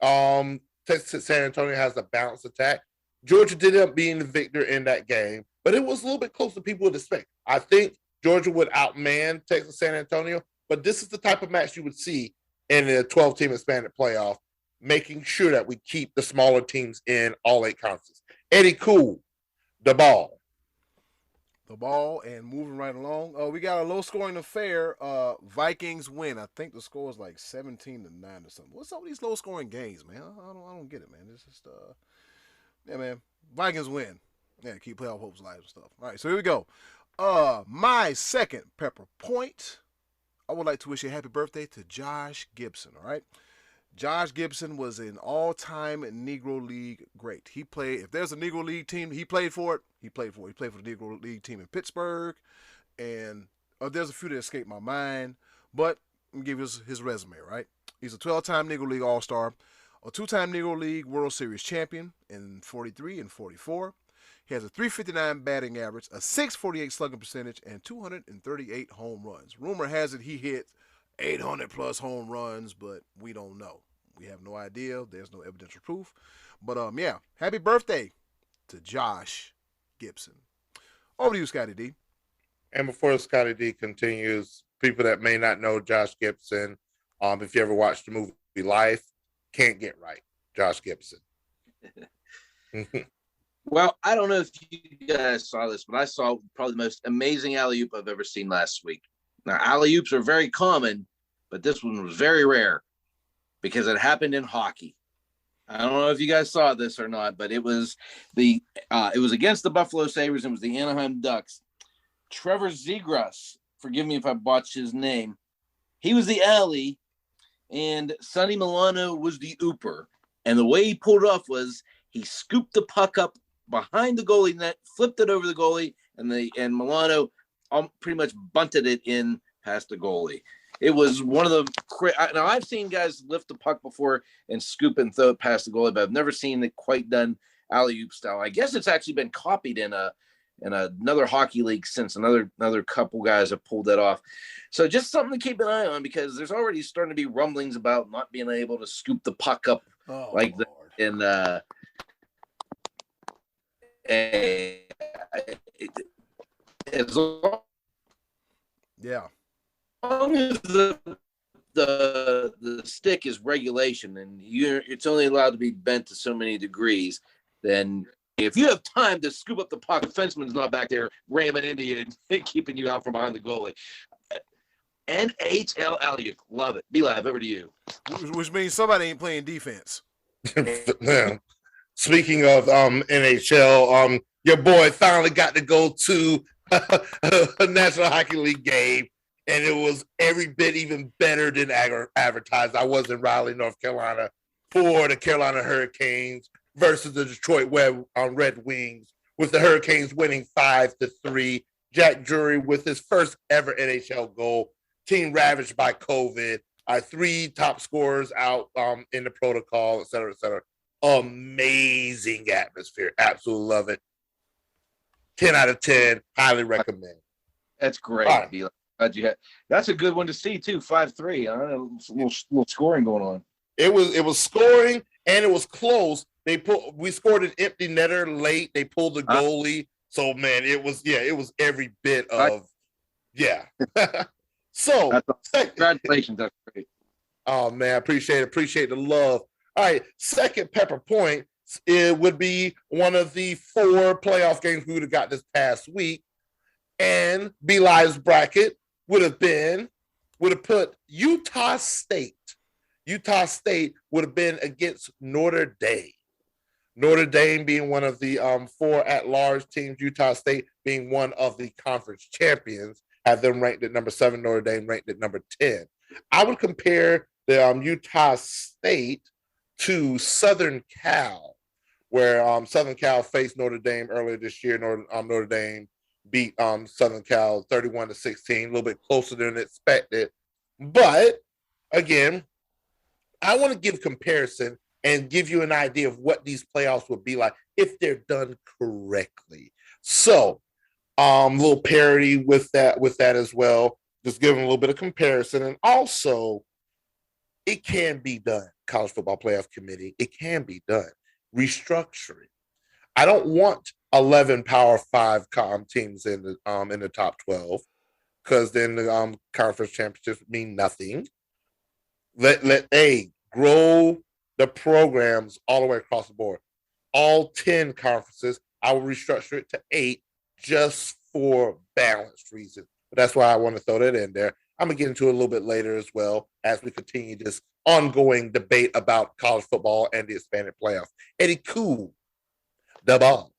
Texas San Antonio has a balanced attack. Georgia did end up being the victor in that game, but it was a little bit closer than people would expect. I think Georgia would outman Texas San Antonio, but this is the type of match you would see in a 12-team expanded playoff, making sure that we keep the smaller teams in all 8 conferences. Eddy Kool, the ball. The ball and moving right along. We got a low-scoring affair. Vikings win. I think the score is like 17-9 or something. What's up with these low-scoring games, man? I don't get it, man. It's just yeah, man. Vikings win. Yeah, keep playoff hopes alive and stuff. All right, so here we go. My second pepper point. I would like to wish a happy birthday to Josh Gibson. All right. Josh Gibson was an all-time Negro League great. He played, if there's a Negro League team, he played for it. He played for the Negro League team in Pittsburgh. And there's a few that escaped my mind. But let me give you his resume, right? He's a 12-time Negro League All-Star, a 2-time Negro League World Series champion in 43 and 44. He has a .359 batting average, a .648 slugging percentage, and 238 home runs. Rumor has it he hit 800-plus home runs, but we don't know. We have no idea. There's no evidential proof. But, yeah, happy birthday to Josh Gibson. Over to you, Scottie D. And before Scottie D continues, people that may not know Josh Gibson, if you ever watched the movie Life, can't get right. Josh Gibson. Well, I don't know if you guys saw this, but I saw probably the most amazing alley-oop I've ever seen last week. Now, alley-oops are very common, but this one was very rare because it happened in hockey. I don't know if you guys saw this or not, but it was against the Buffalo Sabres and it was the Anaheim Ducks. Trevor Zegras, forgive me if I botched his name, he was the alley, and Sonny Milano was the ooper. And the way he pulled it off was he scooped the puck up behind the goalie net, flipped it over the goalie, and Milano pretty much bunted it in past the goalie. It was one of the now I've seen guys lift the puck before and scoop and throw it past the goalie, but I've never seen it quite done alley-oop style. I guess it's actually been copied in another hockey league since. Another couple guys have pulled that off. So just something to keep an eye on, because there's already starting to be rumblings about not being able to scoop the puck up like that in as long as the stick is regulation and it's only allowed to be bent to so many degrees, then if you have time to scoop up the puck, the fenceman's not back there ramming into you and keeping you out from behind the goalie. NHL alley-oop, love it. Be live, over to you. Which means somebody ain't playing defense. Speaking of NHL, your boy finally got to go to a National Hockey League game, and it was every bit even better than advertised. I was in Raleigh, North Carolina, for the Carolina Hurricanes versus the Detroit Red Wings, with the Hurricanes winning 5-3. Jack Drury with his first ever NHL goal. Team ravaged by COVID. 3 top scorers out in the protocol, et cetera, et cetera. Amazing atmosphere. Absolutely love it. 10 out of 10. Highly recommend. That's great. Right. Glad you had. That's a good one to see too. 5-3. A little scoring going on. It was scoring and it was close. We scored an empty netter late. They pulled the goalie. So man, it was every bit of So congratulations. That's great. Oh man, appreciate the love. All right, second pepper point it would be one of the 4 playoff games we would have got this past week. And Beli's bracket would have put Utah State. Utah State would have been against Notre Dame. Notre Dame being one of the 4 at-large teams, Utah State being one of the conference champions, have them ranked at number 7, Notre Dame ranked at number 10. I would compare the Utah State to Southern Cal, where Southern Cal faced Notre Dame earlier this year. Notre Dame beat Southern Cal 31-16, a little bit closer than expected. But, again, I want to give comparison and give you an idea of what these playoffs would be like if they're done correctly. So, little parody with that as well. Just giving a little bit of comparison. And also, it can be done. College Football Playoff Committee, it can be done. Restructuring. I don't want 11 Power 5 teams in the top 12, because then the conference championships mean nothing. Let grow the programs all the way across the board. All 10 conferences, I will restructure it to 8 just for balanced reasons. But that's why I want to throw that in there. I'm going to get into it a little bit later as well as we continue this ongoing debate about college football and the expanded playoffs. Eddy Kool, the ball.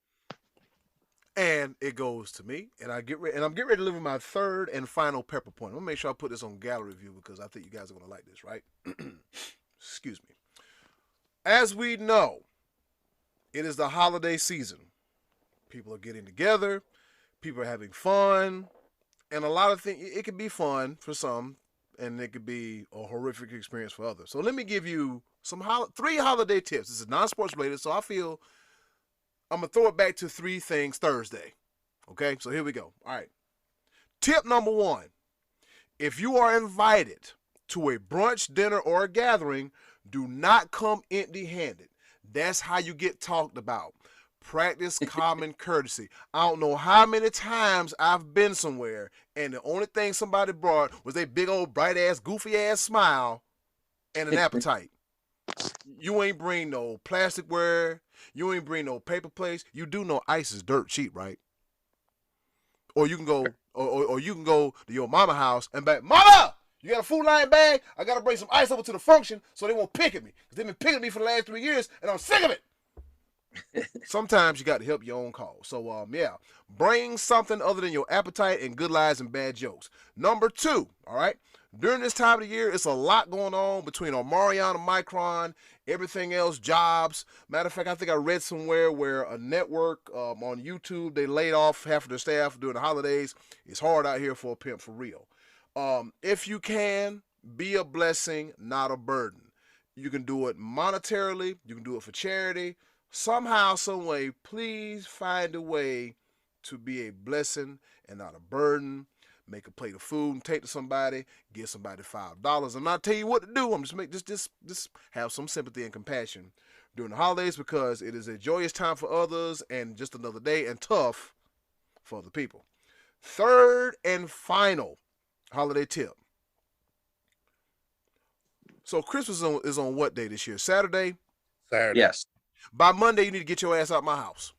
And it goes to me, and I'm getting ready to deliver my third and final pepper point. I'm going to make sure I put this on gallery view because I think you guys are going to like this, right? Excuse me. As we know, it is the holiday season. People are getting together. People are having fun. And a lot of things, it can be fun for some, and it could be a horrific experience for others. So let me give you some 3 holiday tips. This is non-sports related, so I feel I'm going to throw it back to 3 things Thursday. Okay, so here we go. All right. Tip number 1. If you are invited to a brunch, dinner, or a gathering, do not come empty-handed. That's how you get talked about. Practice common courtesy. I don't know how many times I've been somewhere and the only thing somebody brought was a big old bright-ass, goofy-ass smile and an appetite. You ain't bring no plasticware. You ain't bring no paper plates. You do know ice is dirt cheap, right? Or you can go, or you can go to your mama house and be, Mama, you got a Food Lion bag? I got to bring some ice over to the function so they won't pick at me. Because they've been picking at me for the last 3 years and I'm sick of it. Sometimes you got to help your own cause. So, yeah, bring something other than your appetite and good lies and bad jokes. Number 2, all right? During this time of the year, it's a lot going on between Omarion and Micron, everything else, jobs. Matter of fact, I think I read somewhere where a network on YouTube, they laid off half of their staff during the holidays. It's hard out here for a pimp, for real. If you can, be a blessing, not a burden. You can do it monetarily. You can do it for charity. Somehow, some way, please find a way to be a blessing and not a burden. Make a plate of food and take to somebody. Give somebody $5. I'm not telling you what to do. I'm just have some sympathy and compassion during the holidays because it is a joyous time for others and just another day and tough for other people. Third and final holiday tip. So Christmas is on what day this year? Saturday? Saturday. Yes. By Monday, you need to get your ass out of my house.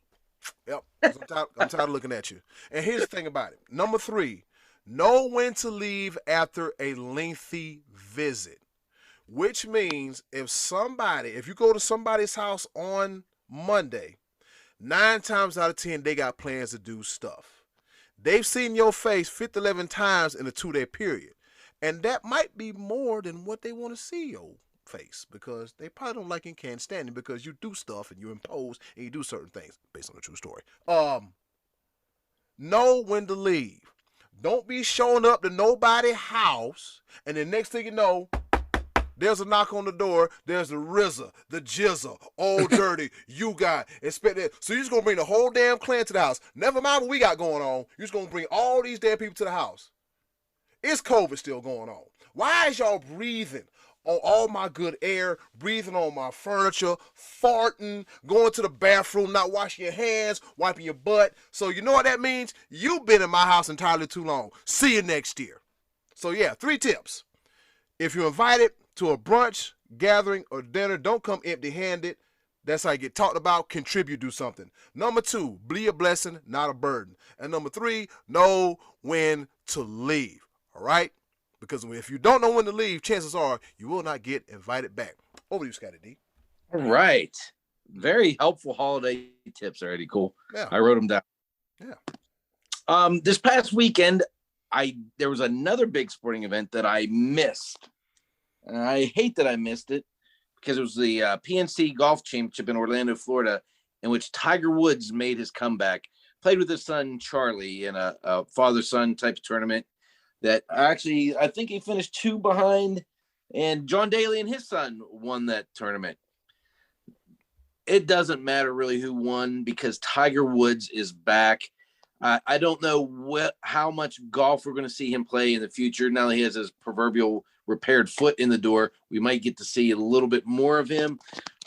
Yep. I'm tired of looking at you. And here's the thing about it. Number 3, know when to leave after a lengthy visit. Which means if you go to somebody's house on Monday, 9 times out of 10, they got plans to do stuff. They've seen your face 50, 11 times in a 2-day period. And that might be more than what they want to see your face because they probably don't like and can't stand it because you do stuff and you impose and you do certain things based on a true story. Know when to leave. Don't be showing up to nobody's house and the next thing you know, there's a knock on the door. There's the RZA, the Jizza, Old Dirty, you got expect that. So you're just gonna bring the whole damn clan to the house. Never mind what we got going on. You're just gonna bring all these damn people to the house. Is COVID still going on? Why is y'all breathing on all my good air, breathing on my furniture, farting, going to the bathroom, not washing your hands, wiping your butt? So you know what that means? You've been in my house entirely too long. See you next year. So yeah, 3 tips. If you're invited to a brunch, gathering, or dinner, don't come empty-handed. That's how you get talked about. Contribute, do something. Number 2, be a blessing, not a burden. And number 3, know when to leave. All right? Because if you don't know when to leave, chances are you will not get invited back. Over to you, Scottie D. All right. Very helpful holiday tips there, Eddy Kool. Yeah. I wrote them down. Yeah. This past weekend, there was another big sporting event that I missed. And I hate that I missed it because it was the PNC Golf Championship in Orlando, Florida, in which Tiger Woods made his comeback. Played with his son, Charlie, in a father-son type of tournament that actually, I think he finished 2 behind, and John Daly and his son won that tournament. It doesn't matter really who won because Tiger Woods is back. I don't know how much golf we're going to see him play in the future. Now that he has his proverbial repaired foot in the door, we might get to see a little bit more of him.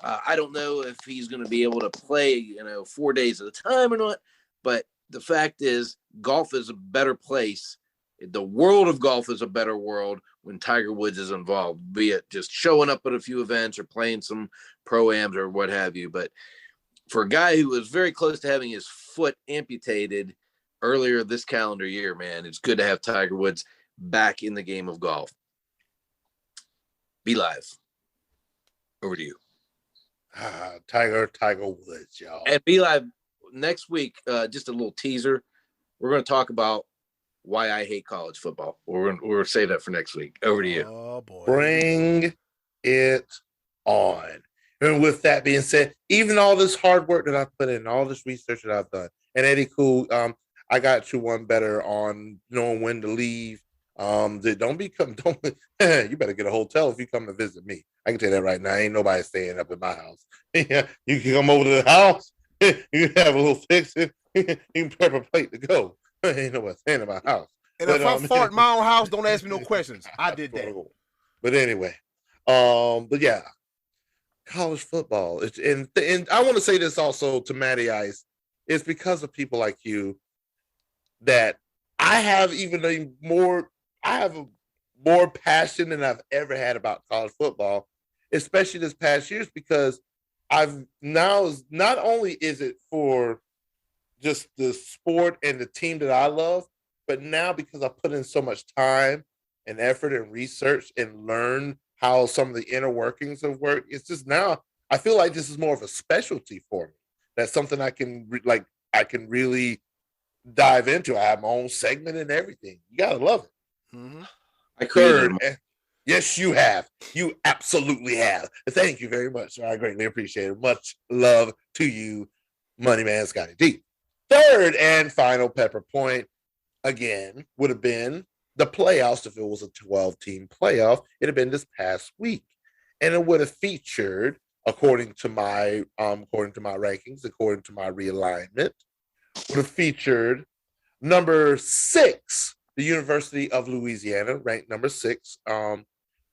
I don't know if he's going to be able to play, 4 days at a time or not. But the fact is, golf is a better place. The world of golf is a better world when Tiger Woods is involved, be it just showing up at a few events or playing some pro-ams or what have you. But for a guy who was very close to having his foot amputated earlier this calendar year, man, it's good to have Tiger Woods back in the game of golf. Be live. Over to you. Tiger Woods, y'all. And Be Live next week, just a little teaser. We're going to talk about why I hate college football. We'll save that for next week. Over to you. Oh, boy. Bring it on. And with that being said, even all this hard work that I've put in, all this research that I've done, and Eddy Kool, I got you one better on knowing when to leave. You better get a hotel if you come to visit me. I can tell you that right now. Ain't nobody staying up in my house. Yeah, you can come over to the house. You can have a little fixing. You can prep a plate to go. Ain't nobody staying in my house. And if I fart in my own house, don't ask me no questions. I did that. But anyway, but yeah, college football. And I want to say this also to Matty Ice. It's because of people like you that I have more passion than I've ever had about college football, especially this past year, because I've now, not only is it for just the sport and the team that I love, but now because I put in so much time and effort and research and learn how some of the inner workings of work, it's just now I feel like this is more of a specialty for me. That's something I can really dive into. I have my own segment and everything. You gotta love it. Mm-hmm. I created Yes, you have. You absolutely have. Thank you very much, sir. I greatly appreciate it. Much love to you, Money Man Scottie D. Third and final pepper point, again, would have been the playoffs. If it was a 12-team playoff, it'd have been this past week. And it would have featured, according to my rankings, according to my realignment, would have featured number 6, the University of Louisiana, ranked number 6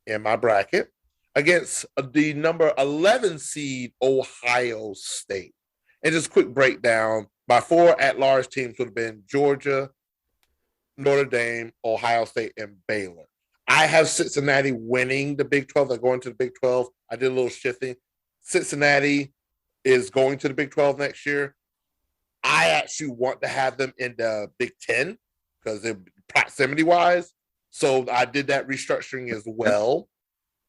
in my bracket, against the number 11 seed Ohio State. And just quick breakdown, my 4 at-large teams would have been Georgia, Notre Dame, Ohio State, and Baylor. I have Cincinnati winning the Big 12. They're going to the Big 12. I did a little shifting. Cincinnati is going to the Big 12 next year. I actually want to have them in the Big 10 because they're proximity-wise. So I did that restructuring as well.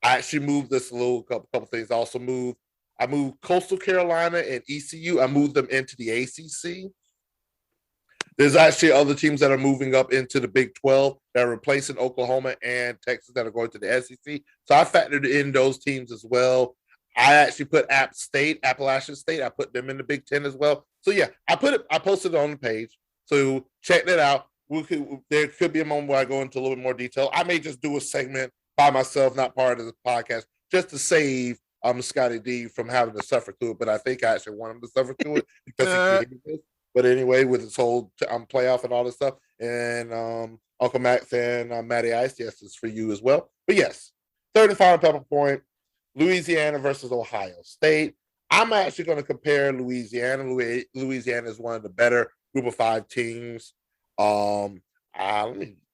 I actually moved this a couple things. I moved Coastal Carolina and ECU. I moved them into the ACC. There's actually other teams that are moving up into the Big 12 that are replacing Oklahoma and Texas that are going to the SEC. So I factored in those teams as well. I actually put Appalachian State. I put them in the Big 10 as well. So yeah, I posted it on the page. So check that out. There could be a moment where I go into a little bit more detail. I may just do a segment by myself, not part of the podcast, just to save Scottie D from having to suffer through it. But I think I actually want him to suffer through it because he created this. But anyway, with his whole playoff and all this stuff, and Uncle Max and Matty Ice, yes, it's for you as well. But yes, third and final pepper point, Louisiana versus Ohio State. I'm actually going to compare Louisiana. Louisiana is one of the better group of 5 teams. I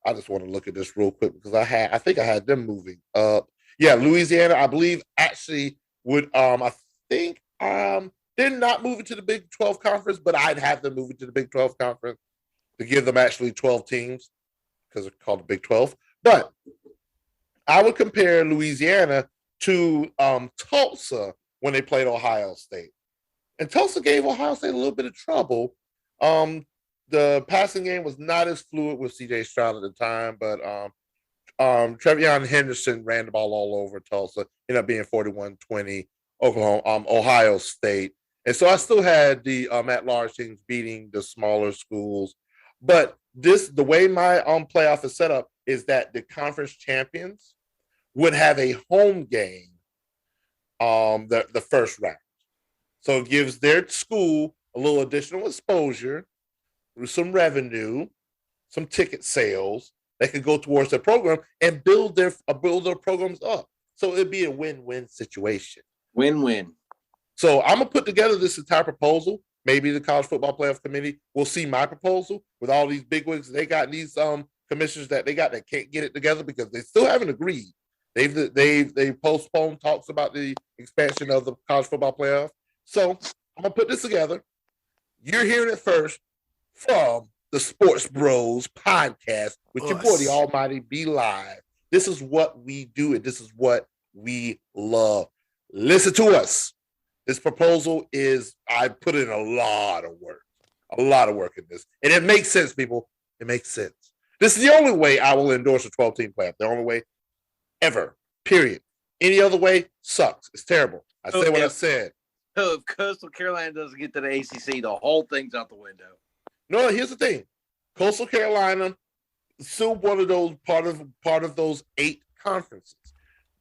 just want to look at this real quick because I think I had them moving up. Yeah, Louisiana, I believe actually would I think They're not moving to the Big 12 conference, but I'd have them moving to the Big 12 conference to give them actually 12 teams because it's called the Big 12. But I would compare Louisiana to Tulsa when they played Ohio State. And Tulsa gave Ohio State a little bit of trouble. The passing game was not as fluid with C.J. Stroud at the time, but Trevion Henderson ran the ball all over Tulsa, ended up being 41-20 Ohio State. And so I still had the at-large teams beating the smaller schools. But the way my playoff is set up is that the conference champions would have a home game the first round. So it gives their school a little additional exposure through some revenue, some ticket sales that could go towards their program and build their programs up. So it'd be a win-win situation. Win-win. So I'm gonna put together this entire proposal. Maybe the College Football Playoff Committee will see my proposal with all these bigwigs they got, these commissioners that they got that can't get it together because they still haven't agreed. They've postponed talks about the expansion of the College Football Playoff. So I'm gonna put this together. You're hearing it first from the Sports Bros podcast with your boy, the Almighty B Live. This is what we do, and this is what we love. Listen to us. This proposal I put in a lot of work in this. And it makes sense, people. It makes sense. This is the only way I will endorse a 12-team playoff. The only way ever, period. Any other way sucks. It's terrible. I say what I said. So if Coastal Carolina doesn't get to the ACC, the whole thing's out the window. No, here's the thing. Coastal Carolina is still one of those part of those 8 conferences.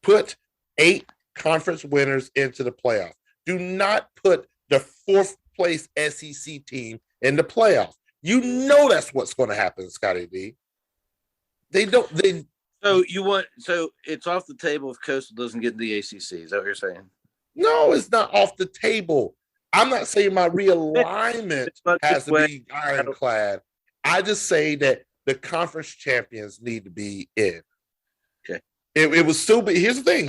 Put 8 conference winners into the playoff. Do not put the 4th place SEC team in the playoff. You know that's what's going to happen, Scottie D. So it's off the table if Coastal doesn't get the ACC. Is that what you're saying? No, it's not off the table. I'm not saying my realignment has to be ironclad. I just say that the conference champions need to be in. Okay. It would still be. Here's the thing.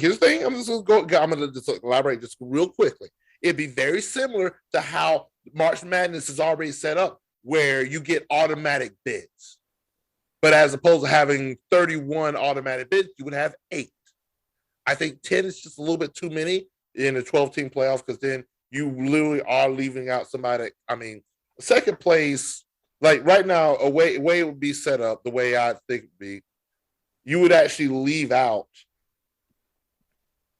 I'm going to elaborate just real quickly. It'd be very similar to how March Madness is already set up, where you get automatic bids. But as opposed to having 31 automatic bids, you would have 8. I think 10 is just a little bit too many in a 12-team playoff because then you literally are leaving out somebody. I mean, second place, like right now, a way it would be set up, the way I think it would be, you would actually leave out.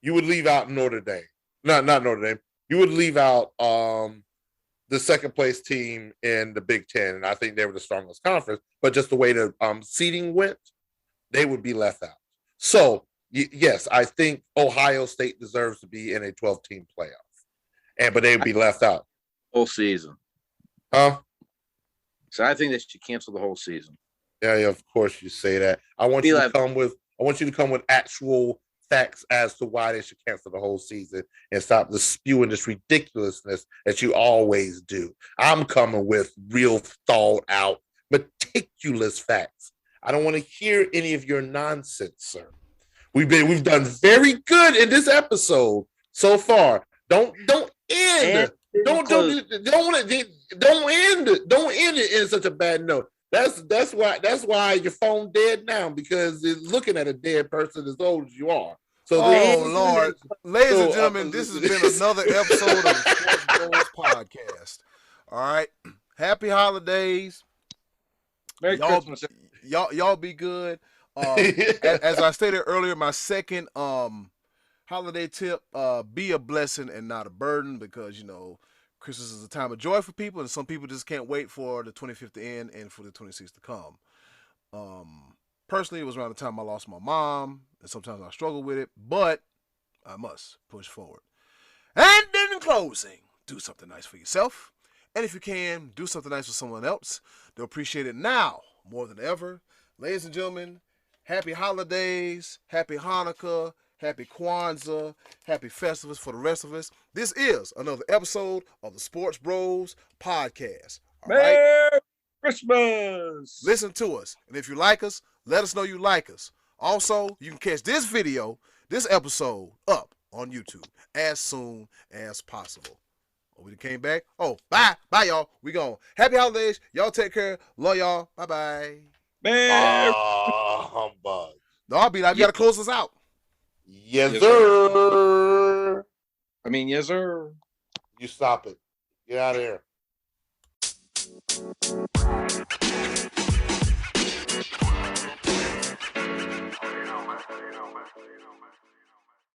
You would leave out Notre Dame. Not Notre Dame. You would leave out the second place team in the Big Ten, and I think they were the strongest conference. But just the way the seeding went, they would be left out. So yes, I think Ohio State deserves to be in a 12-team playoff, but they would be left out whole season. Huh? So I think they should cancel the whole season. Yeah, of course you say that. I want you to come with actual facts as to why they should cancel the whole season and stop the spewing this ridiculousness that you always do. I'm coming with real thought out, meticulous facts. I don't want to hear any of your nonsense, sir. We've done very good in this episode so far. Don't end it in such a bad note. That's why your phone dead now, because it's looking at a dead person as old as you are. So Lord, ladies and gentlemen, this has been another episode of the Sports Bros podcast. All right, happy holidays. Merry Christmas. Y'all be good. As I stated earlier, my second holiday tip: be a blessing and not a burden, because Christmas is a time of joy for people, and some people just can't wait for the 25th to end and for the 26th to come. Personally, it was around the time I lost my mom, and sometimes I struggle with it, but I must push forward. And then in closing, do something nice for yourself, and if you can, do something nice for someone else. They'll appreciate it now more than ever. Ladies and gentlemen, happy holidays, happy Hanukkah, happy Kwanzaa, happy festivals for the rest of us. This is another episode of the Sports Bros podcast. Merry Christmas. Listen to us. And if you like us, let us know you like us. Also, you can catch this episode up on YouTube as soon as possible. Oh, we came back. Oh, bye. Bye, y'all. We gone. Happy holidays. Y'all take care. Love y'all. Bye-bye. Man. Humbug. No, I'll be like, you got to close us out. Yes, sir. I mean, yes, sir. You stop it. Get out of here.